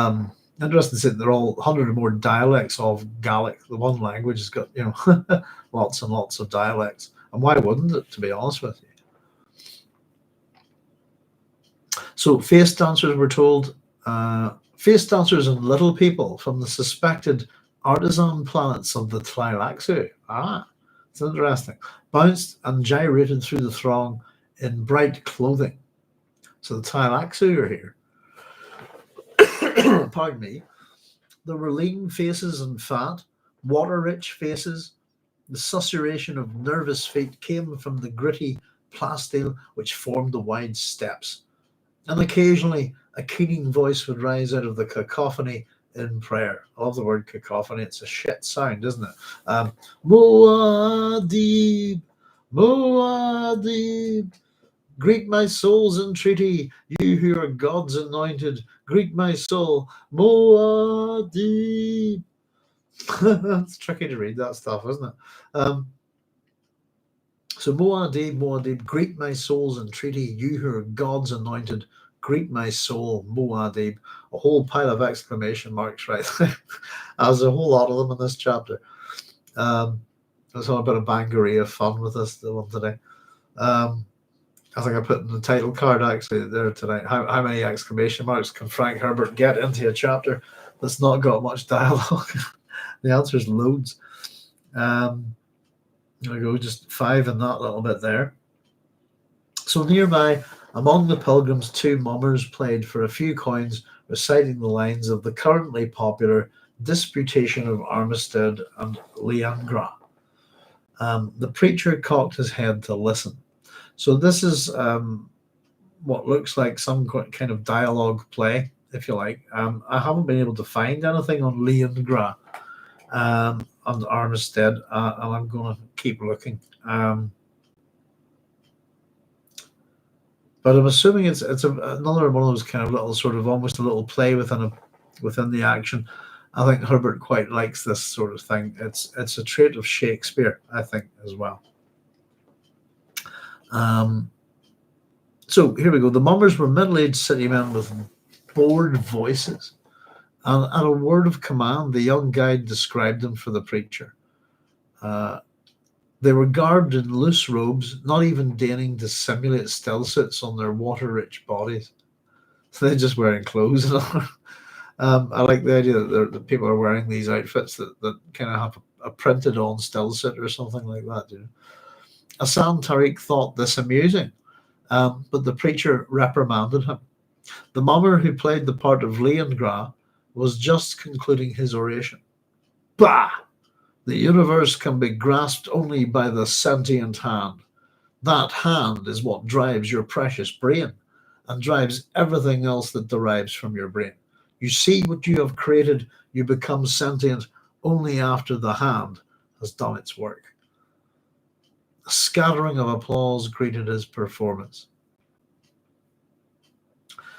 interesting to say they're all 100 or more dialects of Gallic. The one language has got lots and lots of dialects, and why wouldn't it, to be honest with you? So face dancers were told, face dancers and little people from the suspected artisan planets of the Tleilaxu. It's interesting. Bounced and gyrated through the throng in bright clothing. So the Tleilaxu are here. Pardon me. There were lean faces and fat, water-rich faces. The susurration of nervous feet came from the gritty plasteel which formed the wide steps. And occasionally a keening voice would rise out of the cacophony in prayer. I love the word cacophony. It's a shit sound, isn't it? Muad'Dib, Muad'Dib, greet my soul's entreaty, you who are God's anointed. Greet my soul, Muad'Dib. It's tricky to read that stuff, isn't it? So Muad'Dib, Muad'Dib, greet my soul's entreaty, you who are God's anointed. Greet my soul, Muad'Dib. A whole pile of exclamation marks right there. There's a whole lot of them in this chapter. There's a bit of bangery of fun with this one today. I think I put in the title card actually there tonight. How many exclamation marks can Frank Herbert get into a chapter that's not got much dialogue? The answer is loads. There we go, just 5 in that little bit there. So nearby, among the pilgrims, 2 mummers played for a few coins, reciting the lines of the currently popular Disputation of Armistead and Leangra. The preacher cocked his head to listen. So this is what looks like some kind of dialogue play, if you like. I haven't been able to find anything on Leangra and Armistead, and I'm going to keep looking. But I'm assuming it's another one of those kind of little sort of almost a little play within the action. I think Herbert quite likes this sort of thing. It's a trait of Shakespeare, I think, as well. So here we go. The mummers were middle-aged city men with bored voices. And at a word of command, the young guide described them for the preacher. They were garbed in loose robes, not even deigning to simulate still suits on their water-rich bodies. So they're just wearing clothes. I like the idea that people are wearing these outfits that kind of have a printed-on still suit or something like that. You know? Hassan Tariq thought this amusing, but the preacher reprimanded him. The mummer who played the part of Leongra was just concluding his oration. Bah! The universe can be grasped only by the sentient hand. That hand is what drives your precious brain and drives everything else that derives from your brain. You see what you have created, you become sentient only after the hand has done its work. A scattering of applause greeted his performance.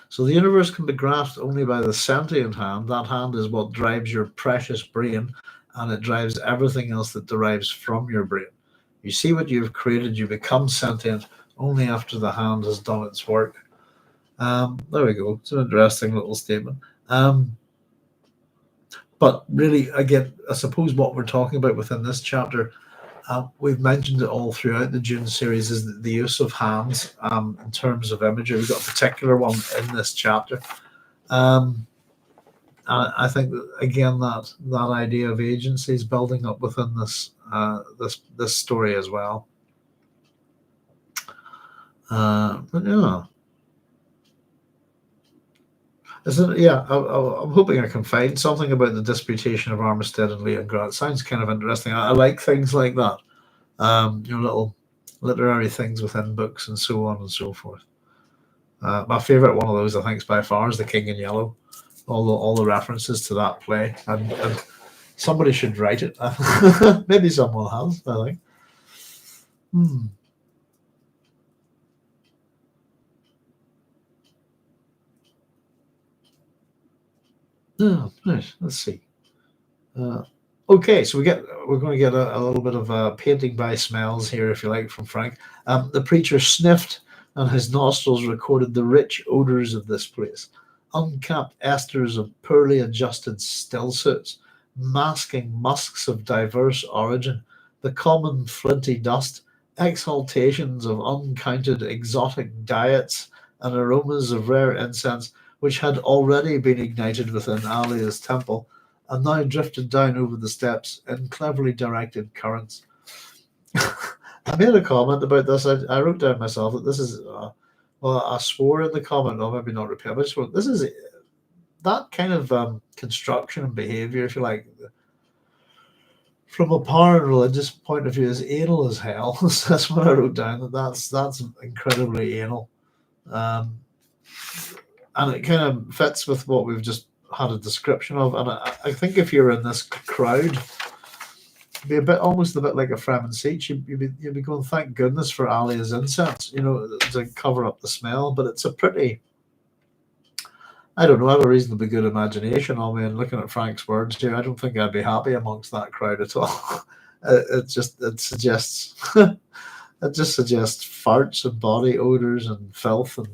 So the universe can be grasped only by the sentient hand. That hand is what drives your precious brain, and it drives everything else that derives from your brain. You see what you've created, you become sentient only after the hand has done its work. There we go. It's an interesting little statement. But really, again, I suppose what we're talking about within this chapter, we've mentioned it all throughout the Dune series, is the use of hands in terms of imagery. We've got a particular one in this chapter. I think that, again, that idea of agency is building up within this this story as well. But yeah, isn't it? Yeah, I'm hoping I can find something about the disputation of Armistead and Leongrad. It sounds kind of interesting. I like things like that. Little literary things within books and so on and so forth. My favorite one of those, I think, is by far is The King in Yellow. All the references to that play, and somebody should write it. Maybe someone has, I think. Oh, nice. Let's see. Okay, so we're going to get a little bit of painting by smells here, if you like, from Frank. The preacher sniffed, and his nostrils recorded the rich odors of this place. Uncapped esters of poorly adjusted still suits, masking musks of diverse origin, the common flinty dust, exhalations of uncounted exotic diets, and aromas of rare incense, which had already been ignited within Alia's temple, and now drifted down over the steps in cleverly directed currents. I made a comment about this. I wrote down myself that this is... well, I swore in the comment, I'll maybe not repeat, but I swore, this is that kind of construction and behavior, if you like, from a power and religious point of view, is anal as hell. That's what I wrote down. That's incredibly anal, and it kind of fits with what we've just had a description of. And I think if you're in this crowd, be almost a bit like a Fremen siege. You'd be going, thank goodness for Alia's incense, to cover up the smell. But it's a pretty, I don't know, I have a reasonably good imagination on me, and looking at Frank's words here, I don't think I'd be happy amongst that crowd at all. It suggests it just suggests farts and body odors and filth and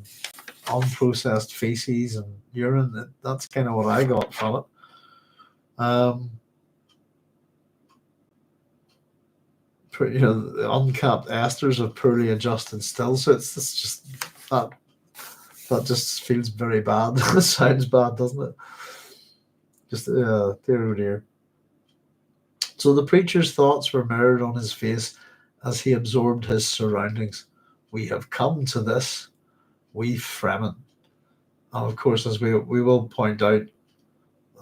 unprocessed feces and urine. That's kind of what I got from it. The uncapped esters of poorly adjusted still suits. That's just that just feels very bad. It sounds bad, doesn't it? Just dear oh dear. So the preacher's thoughts were mirrored on his face as he absorbed his surroundings. We have come to this, we Fremen. And of course, as we will point out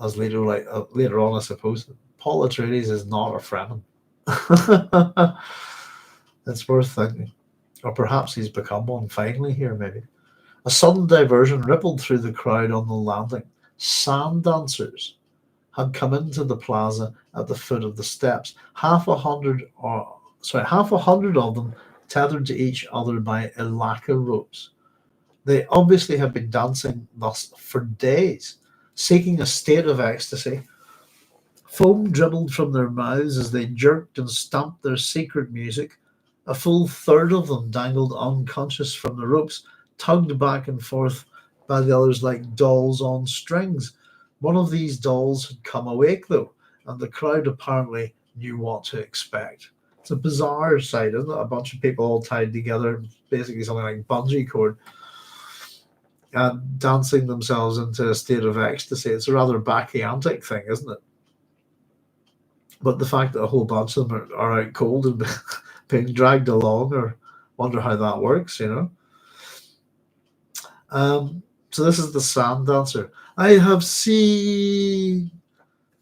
as later on, I suppose, Paul Atreides is not a Fremen. It's worth thinking. Or perhaps he's become one finally here, maybe. A sudden diversion rippled through the crowd on the landing. Sand dancers had come into the plaza at the foot of the steps. Half a hundred of them tethered to each other by Elaka ropes. They obviously had been dancing thus for days, seeking a state of ecstasy. Foam dribbled from their mouths as they jerked and stamped their secret music. A full third of them dangled unconscious from the ropes, tugged back and forth by the others like dolls on strings. One of these dolls had come awake, though, and the crowd apparently knew what to expect. It's a bizarre sight, isn't it? A bunch of people all tied together, basically something like bungee cord, and dancing themselves into a state of ecstasy. It's a rather bacchantic thing, isn't it? But the fact that a whole bunch of them are out cold and being dragged along, or wonder how that works, So this is the sand dancer. I have seen.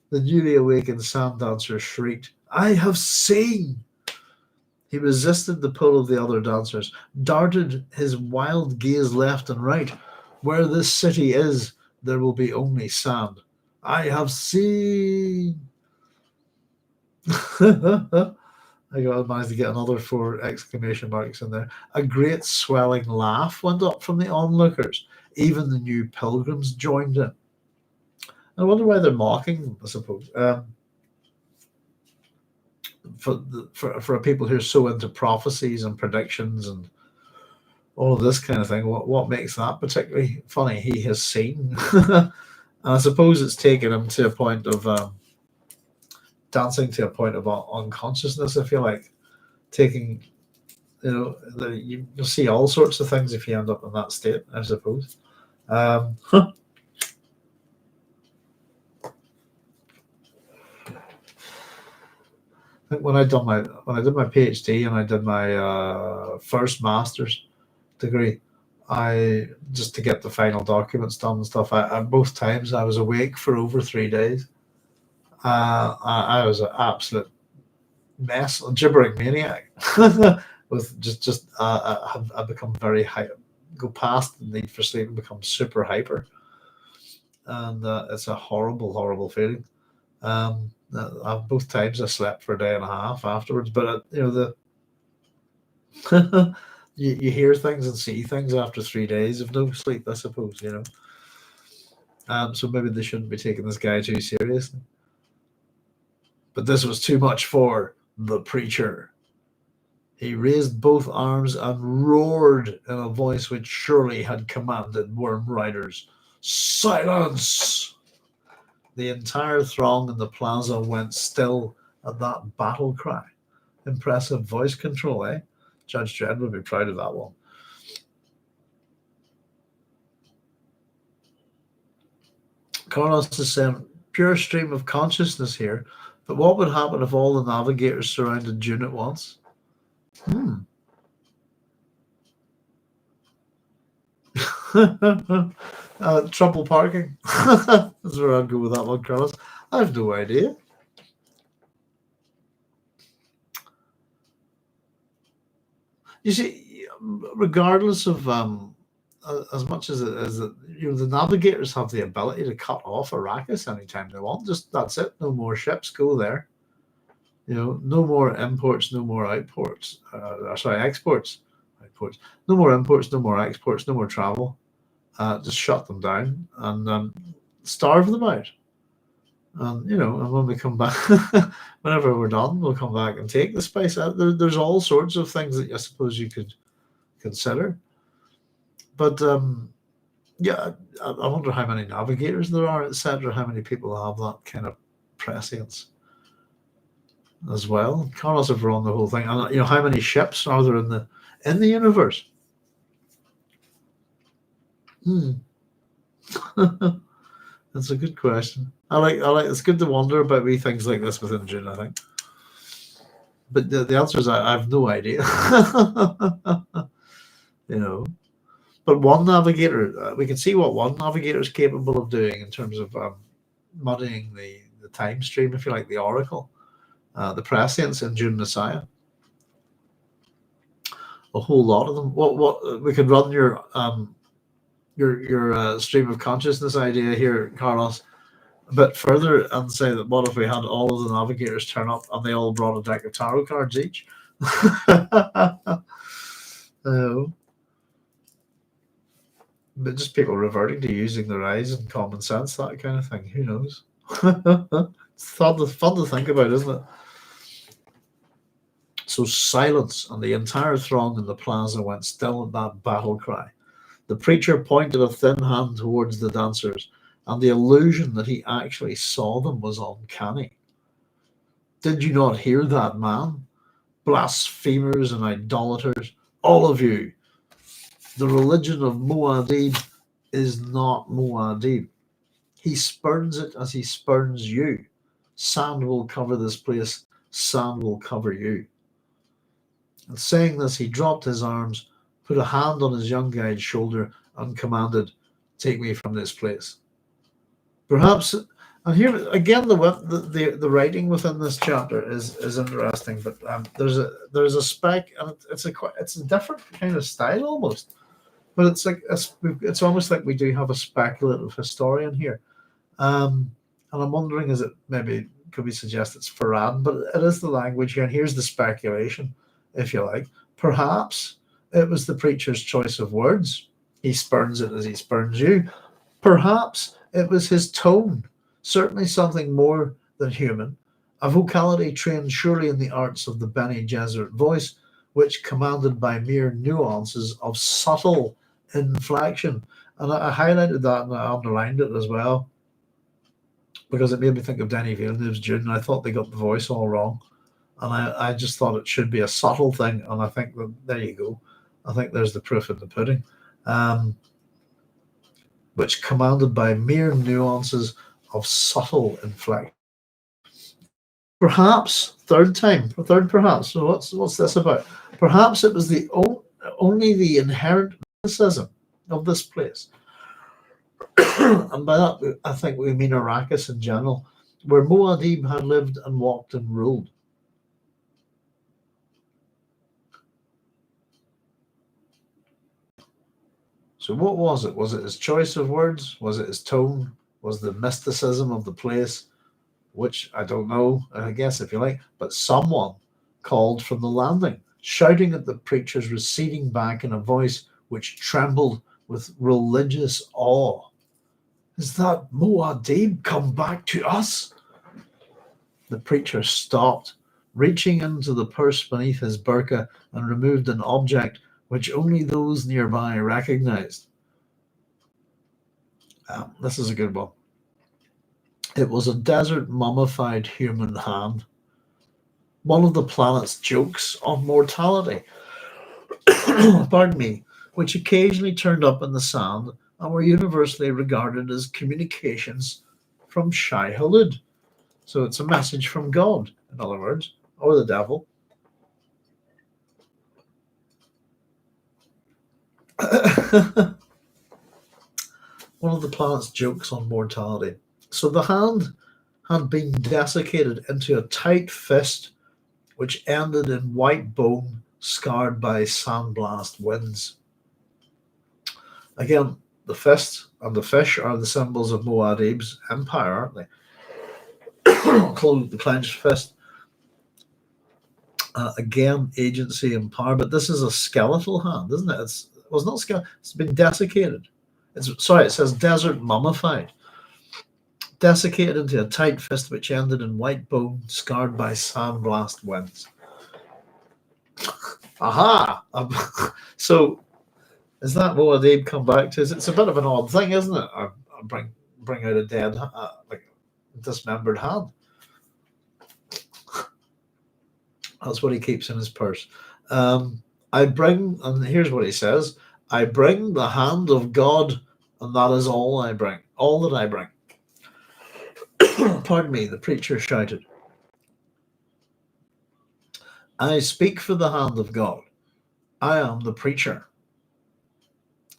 The newly awakened sand dancer shrieked, I have seen. He resisted the pull of the other dancers, darted his wild gaze left and right. Where this city is, there will be only sand. I have seen. I managed to get another 4 exclamation marks in there. A great swelling laugh went up from the onlookers. Even the new pilgrims joined in. I wonder why they're mocking them, I suppose. For people who are so into prophecies and predictions and all of this kind of thing, what makes that particularly funny? He has seen. And I suppose it's taken him to a point of dancing to a point of unconsciousness, I feel like. Taking, you'll see all sorts of things if you end up in that state, I suppose. I think when I did my PhD and I did my first master's degree, I just to get the final documents done and stuff. I both times I was awake for over 3 days. I was an absolute mess, a gibbering maniac. With I've become very high, go past the need for sleep and become super hyper, and it's a horrible, horrible feeling. Both times I slept for a day and a half afterwards, but you hear things and see things after 3 days of no sleep, I suppose, so maybe they shouldn't be taking this guy too seriously. But this was too much for the preacher. He raised both arms and roared in a voice which surely had commanded worm riders, silence! The entire throng in the plaza went still at that battle cry. Impressive voice control, eh? Judge Dredd would be proud of that one. Carlos is saying, pure stream of consciousness here, but what would happen if all the navigators surrounded Dune at once? Trouble parking. That's where I'd go with that one, Carlos. I have no idea. You see, regardless of as much as it is that the navigators have the ability to cut off Arrakis anytime they want. Just that's it. No more ships go there. No more imports, no more exports. Outports. No more imports, no more exports, no more travel. Just shut them down and starve them out. And and when we come back, whenever we're done, we'll come back and take the space. There's all sorts of things that I suppose you could consider. But I wonder how many navigators there are, etc. How many people have that kind of prescience as well? Carlos have run the whole thing, and how many ships are there in the universe? That's a good question. I like. It's good to wonder about wee things like this within Dune, I think. But the answer is I have no idea. But one navigator, we can see what one navigator is capable of doing in terms of muddying the time stream, if you like, the oracle, the prescience in Dune Messiah. A whole lot of them. What we could run your stream of consciousness idea here, Carlos, a bit further and say that what if we had all of the navigators turn up and they all brought a deck of tarot cards each? But just people reverting to using their eyes and common sense, that kind of thing. Who knows? It's fun to think about, isn't it? So silence, and the entire throng in the plaza went still at that battle cry. The preacher pointed a thin hand towards the dancers, and the illusion that he actually saw them was uncanny. Did you not hear that, man? Blasphemers and idolaters, all of you. The religion of Muad'Dib is not Muad'Dib. He spurns it as he spurns you. Sand will cover this place, sand will cover you. And saying this, he dropped his arms, put a hand on his young guide's shoulder, and commanded, "Take me from this place." Perhaps, and here again, the writing within this chapter is interesting, but there's a spec, and it's a different kind of style almost, but it's almost like we do have a speculative historian here, and I'm wondering, is it maybe could we suggest it's Farad, but it is the language here, and here's the speculation, if you like. Perhaps it was the preacher's choice of words. He spurns it as he spurns you. Perhaps it was his tone, certainly something more than human, a vocality trained surely in the arts of the Bene Gesserit voice, which commanded by mere nuances of subtle inflection. And I highlighted that and I underlined it as well, because it made me think of Denis Villeneuve's Dune, and I thought they got the voice all wrong. And I just thought it should be a subtle thing, and I think that there you go. I think there's the proof in the pudding. Which commanded by mere nuances of subtle inflection. Perhaps, perhaps. So what's this about? Perhaps it was only the inherent mysticism of this place. And by that, I think we mean Arrakis in general, where Muad'Dib had lived and walked and ruled. So what was it? Was it his choice of words? Was it his tone? Was the mysticism of the place? Which I don't know, I guess, if you like. But someone called from the landing, shouting at the preachers, receding back in a voice which trembled with religious awe. Is that Muad'Dib come back to us? The preacher stopped, reaching into the purse beneath his burqa, and removed an object which only those nearby recognized. This is a good one. It was a desert mummified human hand, one of the planet's jokes on mortality, pardon me, which occasionally turned up in the sand and were universally regarded as communications from Shai Hulud. So it's a message from God, in other words, or the devil. One of the planet's jokes on mortality. So the hand had been desiccated into a tight fist, which ended in white bone scarred by sandblast winds. Again, the fist and the fish are the symbols of Muad'Dib's empire, aren't they? The clenched fist. Again, agency and power, but this is a skeletal hand, isn't it? It's not skeletal. It's been desiccated. It says desert mummified. Desiccated into a tight fist which ended in white bone, scarred by sandblast winds. Aha! So, is that Muad'Dib come back to us? It's a bit of an odd thing, isn't it? I bring out a dead, like dismembered hand. That's what he keeps in his purse. I bring, and here's what he says: I bring the hand of God, and that is all I bring, all that I bring. Pardon me, the preacher shouted. I speak for the hand of God. I am the preacher.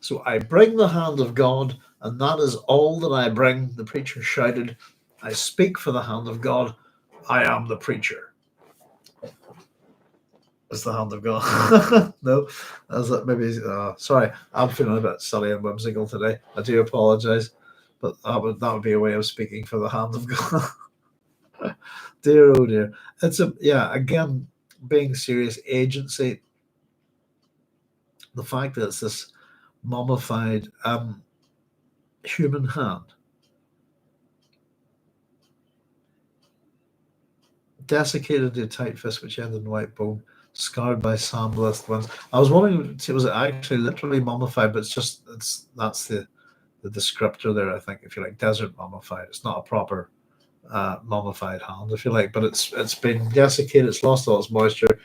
So I bring the hand of God, and that is all that I bring, the preacher shouted. I speak for the hand of God. I am the preacher. It's the hand of God. No, as that maybe. Sorry, I'm feeling a bit silly and whimsical today. I do apologise, but that would be a way of speaking for the hand of God. Dear, oh dear. It's again, being serious, agency. The fact that it's this mummified human hand, desiccated to a tight fist which ended in white bone, Scarred by sandblessed winds. I was wondering, was it actually literally mummified, but that's the descriptor there, I think, if you like, desert mummified. It's not a proper mummified hand, if you like, but it's been desiccated, it's lost all its moisture,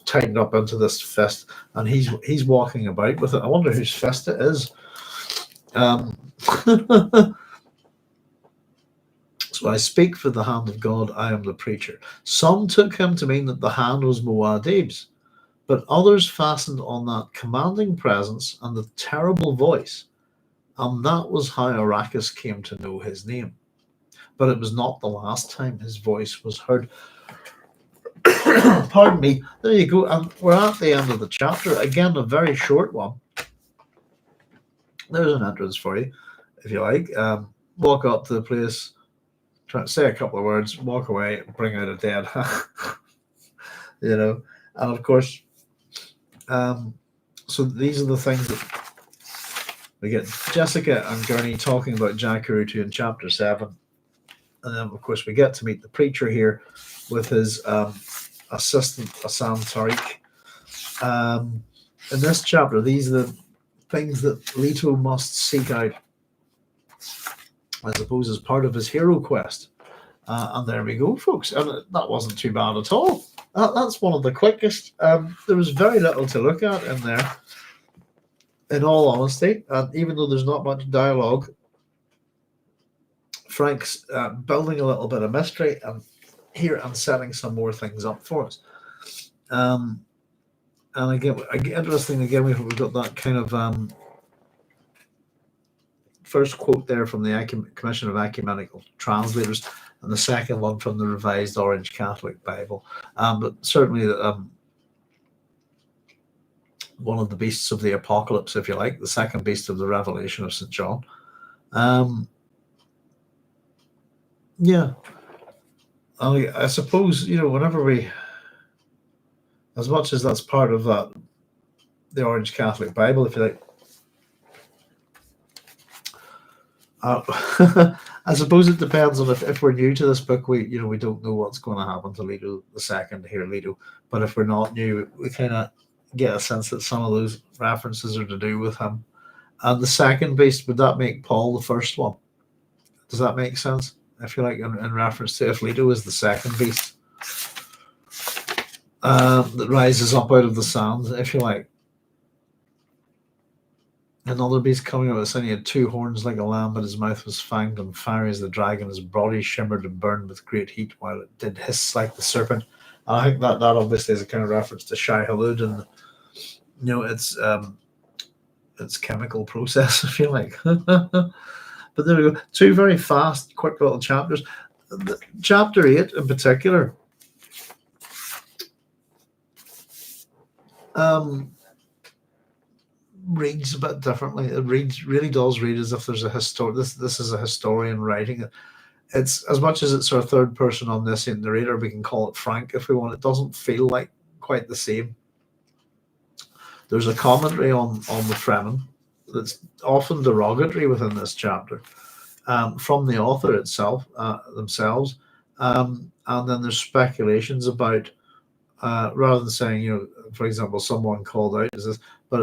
tightened up into this fist, and he's walking about with it. I wonder whose fist it is. So I speak for the hand of God, I am the preacher. Some took him to mean that the hand was Muad'Dib's, but others fastened on that commanding presence and the terrible voice, and that was how Arrakeen came to know his name. But it was not the last time his voice was heard. Pardon me. There you go. And we're at the end of the chapter. Again, a very short one. There's an entrance for you, if you like. Walk up to the place, try to say a couple of words, walk away, bring out a dead hand. And of course, so these are the things that we get Jessica and Gurney talking about Jacurutu in chapter 7. And then, of course, we get to meet the preacher here with his assistant, Hassan Tariq. In this chapter, these are the things that Leto must seek out, I suppose, as part of his hero quest. And there we go, folks. And that wasn't too bad at all. That's one of the quickest. There was very little to look at in there, in all honesty. And even though there's not much dialogue, Frank's building a little bit of mystery here and setting some more things up for us. And again, interesting, again, we've got that kind of first quote there from the Commission of Ecumenical Translators, and the second one from the Revised Orange Catholic Bible. But certainly one of the beasts of the apocalypse, if you like, the second beast of the Revelation of St. John. Yeah, I suppose, whenever we, as much as that's part of the Orange Catholic Bible, if you like, I suppose it depends on if we're new to this book, we don't know what's going to happen to Leto II here, Leto. But if we're not new, we kind of get a sense that some of those references are to do with him. And the second beast, would that make Paul the first one? Does that make sense? If you like, in reference to if Leto is the second beast that rises up out of the sand, if you like. Another beast coming out of the sun, he had two horns like a lamb, but his mouth was fanged and fiery as the dragon. His body shimmered and burned with great heat, while it did hiss like the serpent. And I think that obviously is a kind of reference to Shai Hulud and its chemical process, if you like. But there we go. Two very fast, quick little chapters. Chapter 8 in particular. Reads a bit differently. It really does read as if there's a this is a historian writing it. It's, as much as it's our third person omniscient narrator, we can call it Frank if we want. It doesn't feel like quite the same. There's a commentary on the Fremen that's often derogatory within this chapter, from the author itself, themselves, and then there's speculations about, rather than saying, for example, someone called out as this, but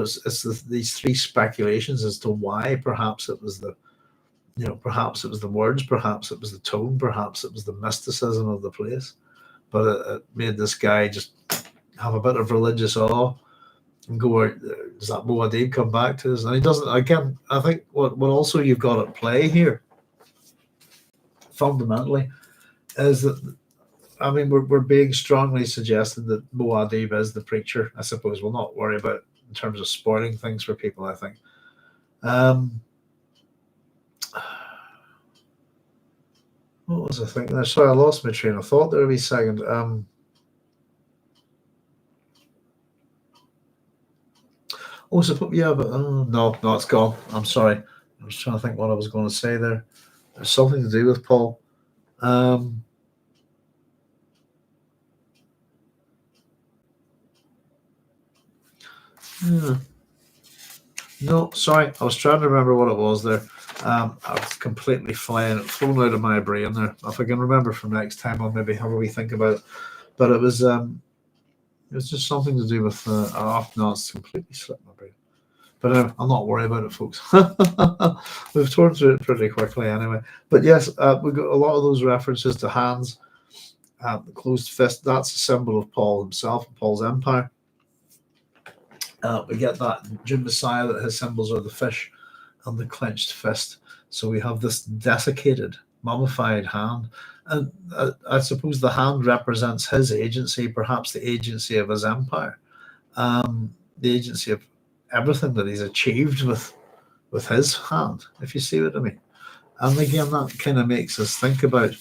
these three speculations as to why. Perhaps it was the words, perhaps it was the tone, perhaps it was the mysticism of the place, but it made this guy just have a bit of religious awe and go, does that Muad'Dib come back to us? And he doesn't. Again, I think what also you've got at play here, fundamentally, is that, I mean, we're being strongly suggested that Muad'Dib is the preacher. I suppose we'll not worry about it in terms of spoiling things for people, I think. What was I thinking there? Sorry, I lost my train of thought there a wee second. No, it's gone. I'm sorry. I was trying to think what I was going to say there. There's something to do with Paul. No, sorry. I was trying to remember what it was there. I was completely flown out of my brain there. If I can remember from next time, I'll maybe have a wee think about it. But it was, It's just something to do with. Oh no, it's completely slipped my brain. But I'm not worried about it, folks. We've torn through it pretty quickly anyway. But yes, we've got a lot of those references to hands, the closed fist. That's a symbol of Paul himself, Paul's empire. We get that in Dune Messiah, that his symbols are the fish and the clenched fist. So we have this desiccated, mummified hand. And I suppose the hand represents his agency, perhaps the agency of his empire, the agency of everything that he's achieved with his hand, if you see what I mean. And again, that kind of makes us think about,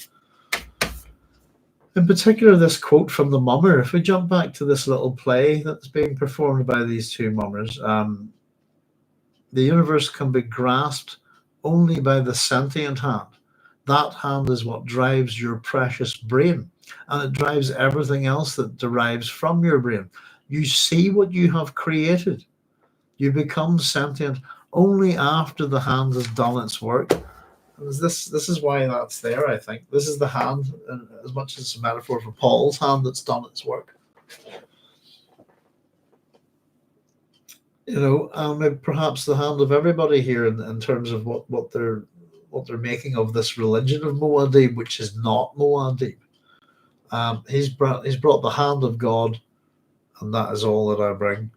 in particular, this quote from the mummer. If we jump back to this little play that's being performed by these two mummers, the universe can be grasped only by the sentient hand. That hand is what drives your precious brain, and it drives everything else that derives from your brain. You see what you have created. You become sentient only after the hand has done its work. And this is why that's there, I think. This is the hand, as much as it's a metaphor for Paul's hand, that's done its work. Maybe perhaps the hand of everybody here in terms of what they're making of this religion of Muad'Dib, which is not Muad'Dib. He's brought the hand of God, and that is all that I bring.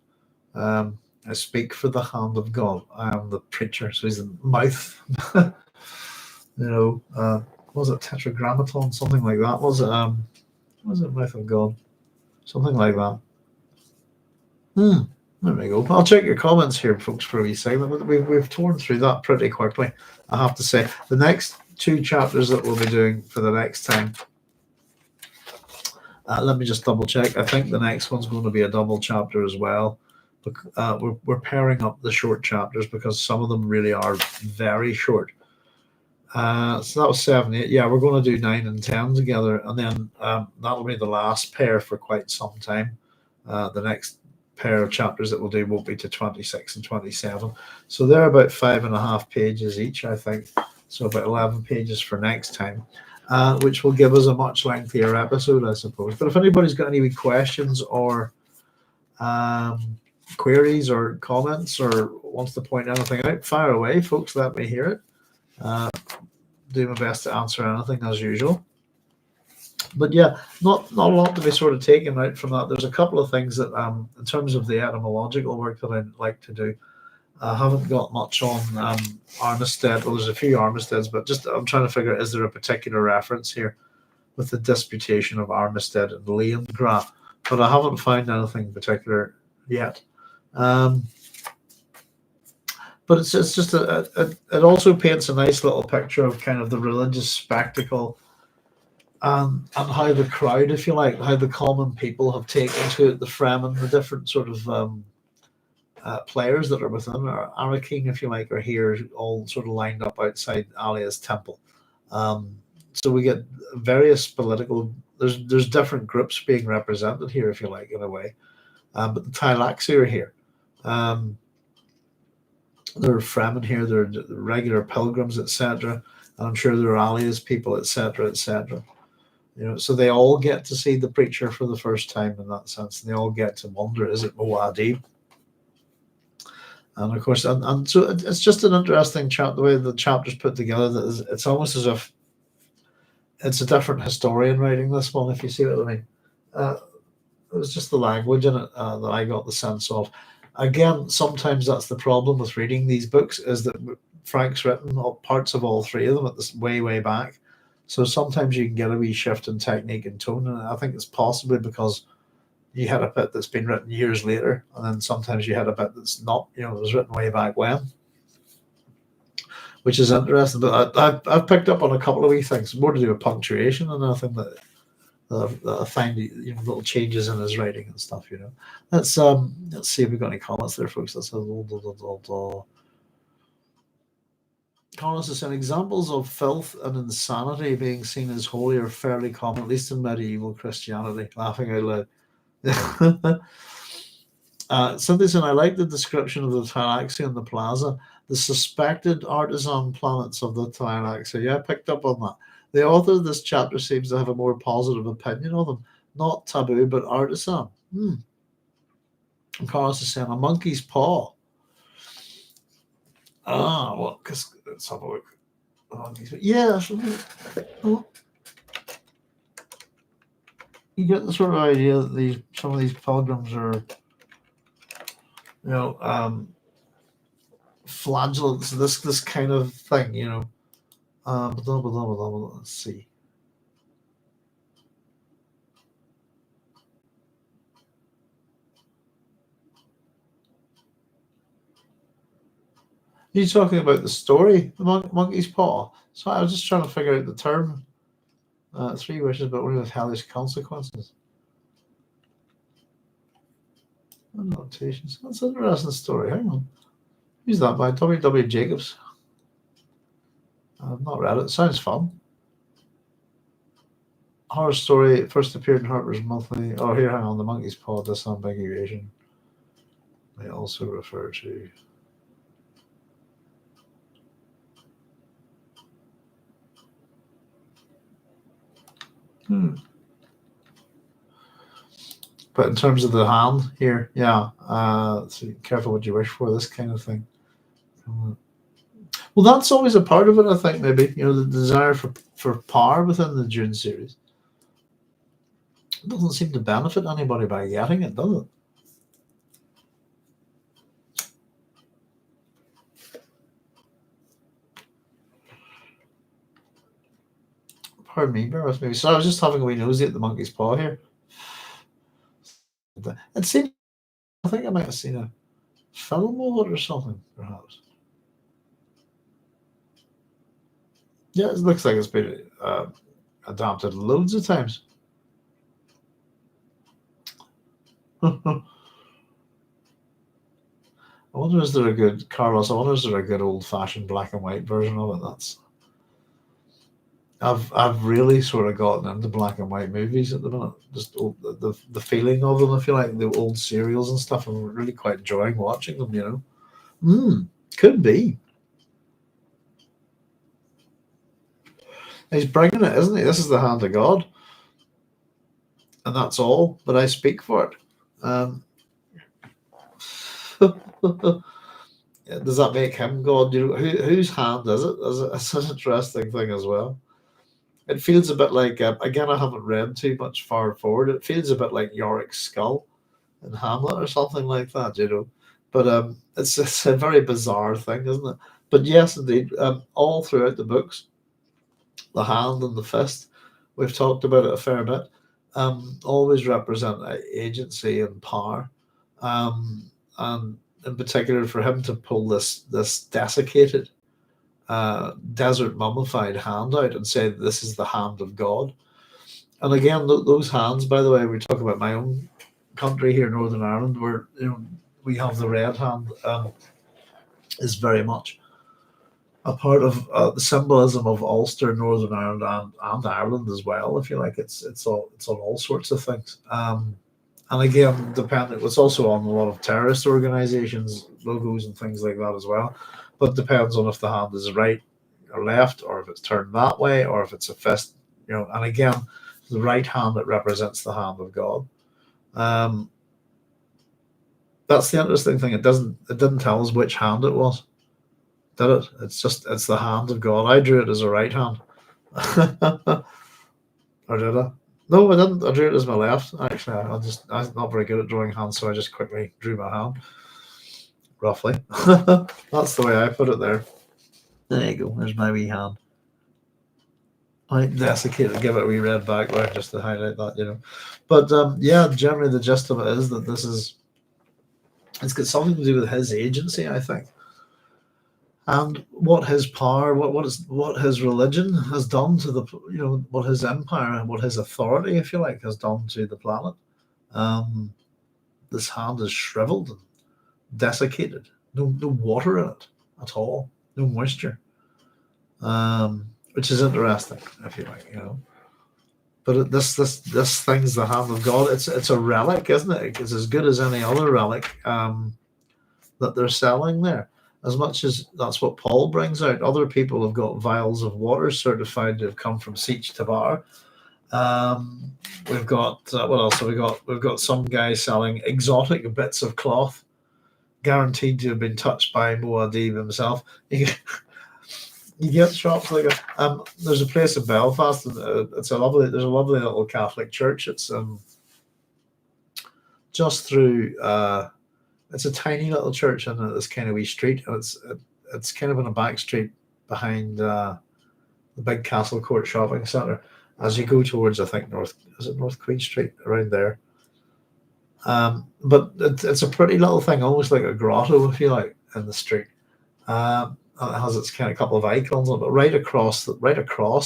I speak for the hand of God. I am the preacher, so he's the mouth. Was it tetragrammaton, something like that? Was it mouth of God? Something like that. There we go. I'll check your comments here, folks, for a wee segment, but we've torn through that pretty quickly, I have to say. The next two chapters that we'll be doing for the next time, let me just double check. I think the next one's going to be a double chapter as well. We're pairing up the short chapters because some of them really are very short. So that was 7, 8. Yeah, we're going to do 9 and 10 together, and then that'll be the last pair for quite some time. The next pair of chapters that we'll do won't be to 26 and 27. So they're about 5.5 pages each, I think. So about 11 pages for next time, which will give us a much lengthier episode, I suppose. But if anybody's got any questions or queries or comments or wants to point anything out, fire away, folks. Let me hear it. Do my best to answer anything as usual. But yeah, not a lot to be sort of taken out from that. There's a couple of things that, in terms of the etymological work that I'd like to do, I haven't got much on Armistead. Well, there's a few Armisteds, but just I'm trying to figure out, is there a particular reference here with the disputation of Armistead and Leongrad? But I haven't found anything particular yet. But it's just it also paints a nice little picture of kind of the religious spectacle and how the crowd, if you like, how the common people have taken to it, the Fremen, the different sort of players that are within, or Arrakeen, if you like, are here all sort of lined up outside Alia's temple. So we get various political, there's different groups being represented here, if you like, in a way. But the Thylaxi are here. There are Fremen here, there are regular pilgrims, etc. And I'm sure there are Alia's people, etc., etc. So they all get to see the preacher for the first time in that sense. And they all get to wonder, is it Muad'Dib? And of course, and so it's just an interesting the way the chapter's put together. That it's almost as if it's a different historian writing this one, if you see what I mean. It was just the language in it that I got the sense of. Again, sometimes that's the problem with reading these books, is that Frank's written parts of all three of them at this way back. So sometimes you can get a wee shift in technique and tone, and I think it's possibly because you had a bit that's been written years later, and then sometimes you had a bit that's not, it was written way back when, which is interesting. But I've picked up on a couple of wee things, more to do with punctuation and nothing that I find little changes in his writing and stuff. Let's see if we've got any comments there, folks. Carlos is saying examples of filth and insanity being seen as holy are fairly common, at least in medieval Christianity. Laughing out loud. Cynthia saying, I like the description of the Thylaxi and the plaza, the suspected artisan planets of the Thylaxi. Yeah, I picked up on that. The author of this chapter seems to have a more positive opinion of them. Not taboo, but artisan. And Carlos is saying a monkey's paw. Well, because let's have a look. Yeah, well, you get the sort of idea that some of these pilgrims are, flagellants. This kind of thing, Blah, blah, blah, blah, blah. Let's see. You're talking about the story, the monkey's paw. So I was just trying to figure out the term. 3 wishes, but only with hellish consequences. Annotations. That's an interesting story. Hang on. Who's that by? W. Jacobs. I've not read it. Sounds fun. Horror story first appeared in Harper's Monthly. Oh, here, hang on. The monkey's paw disambiguation may also refer to. But in terms of the hand here, yeah, so careful what you wish for, this kind of thing. Well, that's always a part of it, I think, maybe, the desire for power within the Dune series. It doesn't seem to benefit anybody by getting it, does it? Pardon me, bear with me. So I was just having a wee nosy at the monkey's paw here. It seemed, I think I might have seen a film of it or something, perhaps. Yeah, it looks like it's been adapted loads of times. I wonder is there a good Carlos? I wonder is there a good old-fashioned black and white version of it? I've really sort of gotten into black and white movies at the minute. Just the feeling of them. I feel like the old serials and stuff. I'm really quite enjoying watching them. Could be. He's bringing it, isn't he? This is the hand of God, and that's all. But I speak for it. Does that make him God? Whose hand is it? It's an interesting thing as well. It feels a bit like, again, I haven't read too much far forward. It feels a bit like Yorick's skull in Hamlet or something like that, But it's a very bizarre thing, isn't it? But yes, indeed, all throughout the books, the hand and the fist, we've talked about it a fair bit, always represent agency and power. And in particular, for him to pull this desiccated, desert mummified hand out and say this is the hand of God. And again, those hands, by the way, we talk about my own country here, Northern Ireland, where we have the red hand, is very much a part of the symbolism of Ulster, Northern Ireland, and Ireland as well. If you like, it's on all sorts of things. And again, it's also on a lot of terrorist organizations' logos and things like that as well. But it depends on if the hand is right or left, or if it's turned that way, or if it's a fist. And again, the right hand, it represents the hand of God. That's the interesting thing. It didn't tell us which hand it was, did it? It's the hand of God. I drew it as a right hand. Or did I? No, I didn't. I drew it as my left. Actually, I'm not very good at drawing hands, so I just quickly drew my hand. Roughly. That's the way I put it there. There you go. There's my wee hand. I desiccated, give it a wee red background just to highlight that, But yeah, generally the gist of it is that it's got something to do with his agency, I think. And what his power, what his religion has done to the, what his empire and what his authority, if you like, has done to the planet. This hand is shriveled and desiccated. No water in it at all. No moisture. Which is interesting, if you like, But this thing's the hand of God. It's a relic, isn't it? It's as good as any other relic that they're selling there. As much as that's what Paul brings out, other people have got vials of water certified to have come from Siege Tabar, We've got what else have we got? We've got some guy selling exotic bits of cloth, guaranteed to have been touched by Muad'Dib himself. You get shops like there's a place in Belfast, and there's a lovely little Catholic church. It's just through. It's a tiny little church in this kind of wee street, and it's kind of in a back street behind the big Castle Court shopping centre. As you go towards, I think North Queen Street, around there. But it's a pretty little thing, almost like a grotto, if you like, in the street. And it has its kind of couple of icons on it, but right across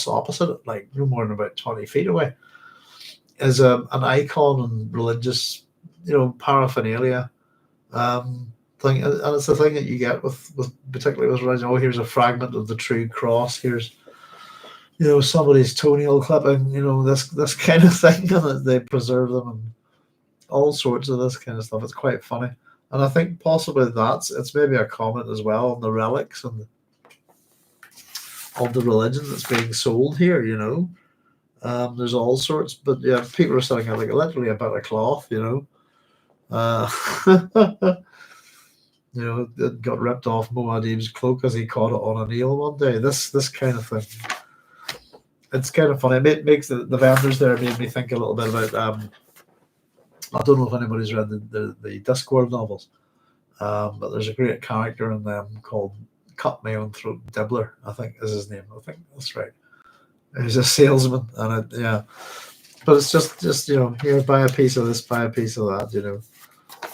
opposite it, like no more than about 20 feet away, is an icon and religious, paraphernalia thing. And it's the thing that you get with particularly with religion. Oh, here's a fragment of the true cross. Here's somebody's toenail clipping. This kind of thing, and they preserve them and all sorts of this kind of stuff. It's quite funny. And I think possibly it's maybe a comment as well on the relics and of the religion that's being sold here, There's all sorts, but yeah, people are selling like literally a bit of cloth, It got ripped off Muad'Dib's cloak as he caught it on a nail one day. This kind of thing. It's kind of funny. It makes the vendors there made me think a little bit about I don't know if anybody's read the Discworld novels, but there's a great character in them called Cut My Own Throat Dibbler, I think is his name. I think that's right. He's a salesman, and but it's just here, buy a piece of this, buy a piece of that,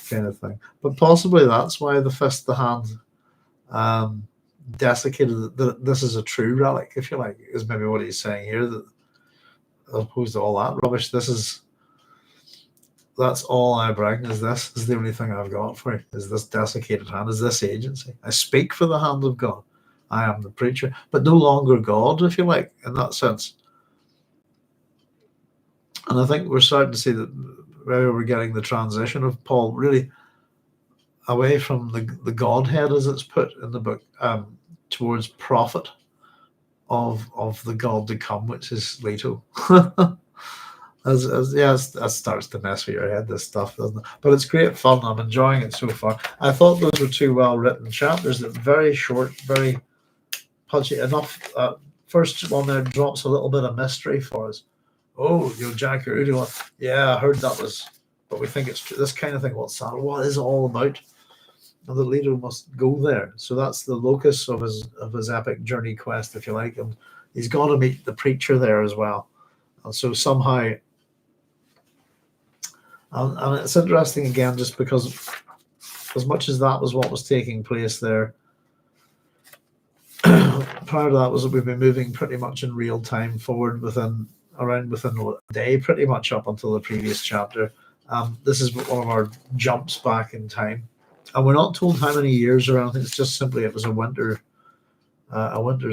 kind of thing. But possibly that's why the fist, the hand, desiccated. This is a true relic, if you like, is maybe what he's saying here. That as opposed to all that rubbish, that's all I bring. Is the only thing I've got for you? Is this desiccated hand? Is this agency? I speak for the hand of God. I am the preacher, but no longer God, if you like, in that sense. And I think we're starting to see that where we're getting the transition of Paul really away from the Godhead, as it's put in the book, towards prophet of the God to come, which is Leto. That starts to mess with your head, this stuff, doesn't it? But it's great fun. I'm enjoying it so far. I thought those were two well-written chapters. That very short, very punchy enough. First one there drops a little bit of mystery for us. Oh, Jacurutu. Yeah, I heard that was, but we think it's this kind of thing. What is it all about? And the leader must go there. So that's the locus of his epic journey quest, if you like. And he's got to meet the preacher there as well. And so somehow. And it's interesting again, just because as much as that was what was taking place there, prior to that was that we've been moving pretty much in real time forward within a day, pretty much up until the previous chapter. This is one of our jumps back in time, and we're not told how many years or anything. It's just simply it was a winter's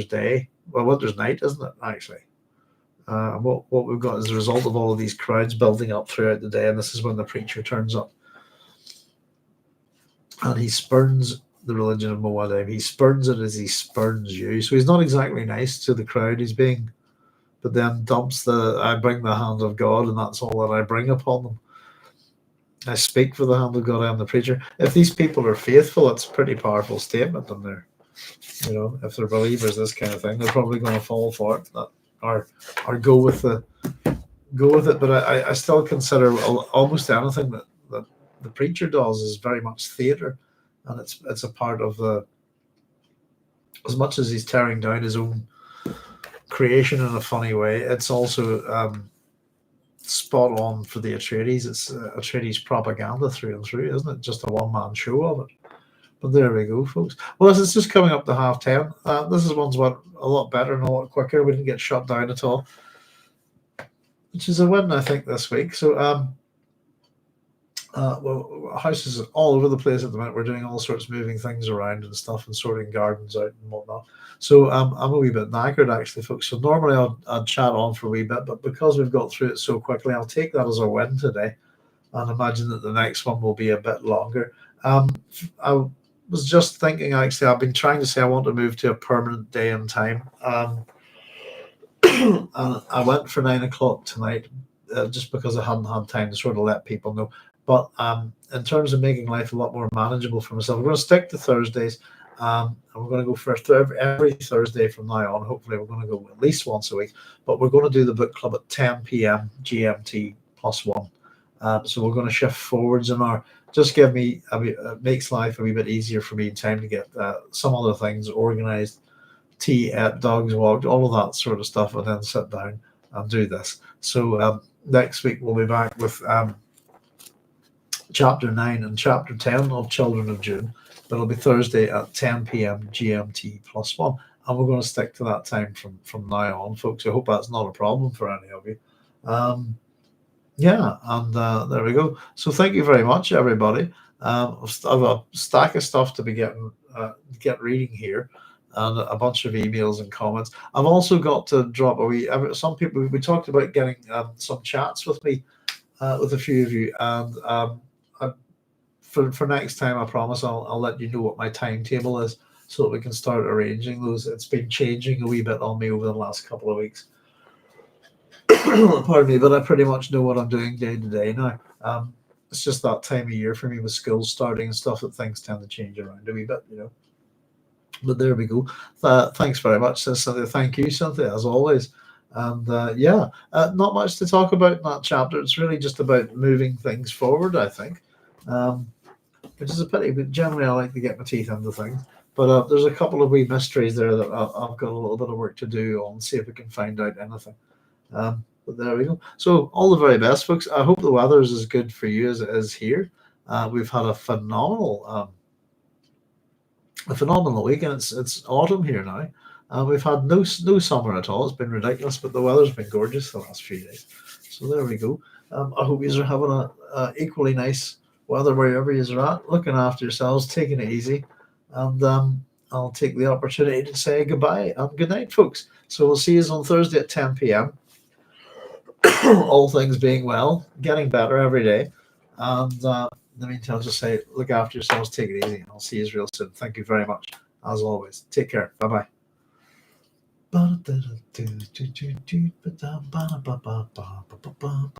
day, well, winter's night, isn't it? Actually. What we've got is the result of all of these crowds building up throughout the day, and this is when the preacher turns up. And he spurns the religion of Muad'Dib. He spurns it as he spurns you. So he's not exactly nice to the crowd. But then dumps I bring the hand of God, and that's all that I bring upon them. I speak for the hand of God, I am the preacher. If these people are faithful, it's a pretty powerful statement in there. If they're believers, this kind of thing, they're probably going to fall for it. Or go with it, but I still consider almost anything that the preacher does is very much theatre, and it's a part of as much as he's tearing down his own creation in a funny way, it's also spot on for the Atreides. It's Atreides propaganda through and through, isn't it? Just a one-man show of it. But there we go, folks. Well, it's just coming up to 10:30. This is one's went a lot better and a lot quicker. We didn't get shut down at all, which is a win, I think, this week. So, houses all over the place at the minute. We're doing all sorts of moving things around and stuff and sorting gardens out and whatnot. So, I'm a wee bit knackered, actually, folks. So, normally I'd chat on for a wee bit, but because we've got through it so quickly, I'll take that as a win today and imagine that the next one will be a bit longer. I was just thinking, actually, I've been trying to say I want to move to a permanent day and time. And I went for 9 o'clock tonight, just because I hadn't had time to sort of let people know. But in terms of making life a lot more manageable for myself, we're going to stick to Thursdays. And we're going to go for every Thursday from now on. Hopefully, we're going to go at least once a week. But we're going to do the book club at 10 p.m. GMT +1. So we're going to shift forwards an hour. Just give me makes life a wee bit easier for me in time to get some other things organized, tea, dogs walked, all of that sort of stuff, and then sit down and do this. So next week we'll be back with chapter 9 and chapter 10 of Children of Dune. But it'll be Thursday at 10 p.m. GMT +1. And we're going to stick to that time from now on, folks. I hope that's not a problem for any of you. Yeah, and there we go. So thank you very much, everybody. I've a stack of stuff to be get reading here, and a bunch of emails and comments. I've also got to drop some people. We talked about getting some chats with me, with a few of you, and for next time, I promise I'll let you know what my timetable is, so that we can start arranging those. It's been changing a wee bit on me over the last couple of weeks. Pardon me, but I pretty much know what I'm doing day to day now. It's just that time of year for me with schools starting and stuff that things tend to change around a wee bit, But there we go. Thanks very much, Cynthia. Thank you, Cynthia, as always. And not much to talk about in that chapter. It's really just about moving things forward, I think, which is a pity. But generally, I like to get my teeth into things. But there's a couple of wee mysteries there that I've got a little bit of work to do on, see if we can find out anything. But there we go. So all the very best, folks. I hope the weather is as good for you as it is here. We've had a phenomenal week, and it's autumn here now. We've had no summer at all. It's been ridiculous, but the weather's been gorgeous the last few days. So there we go. I hope you are having a equally nice weather wherever you are at, looking after yourselves, taking it easy, and I'll take the opportunity to say goodbye and good night, folks. So we'll see you on Thursday at 10 p.m. All things being well, getting better every day. And in the meantime, I'll just say, look after yourselves, take it easy, and I'll see you real soon. Thank you very much, as always. Take care. Bye-bye.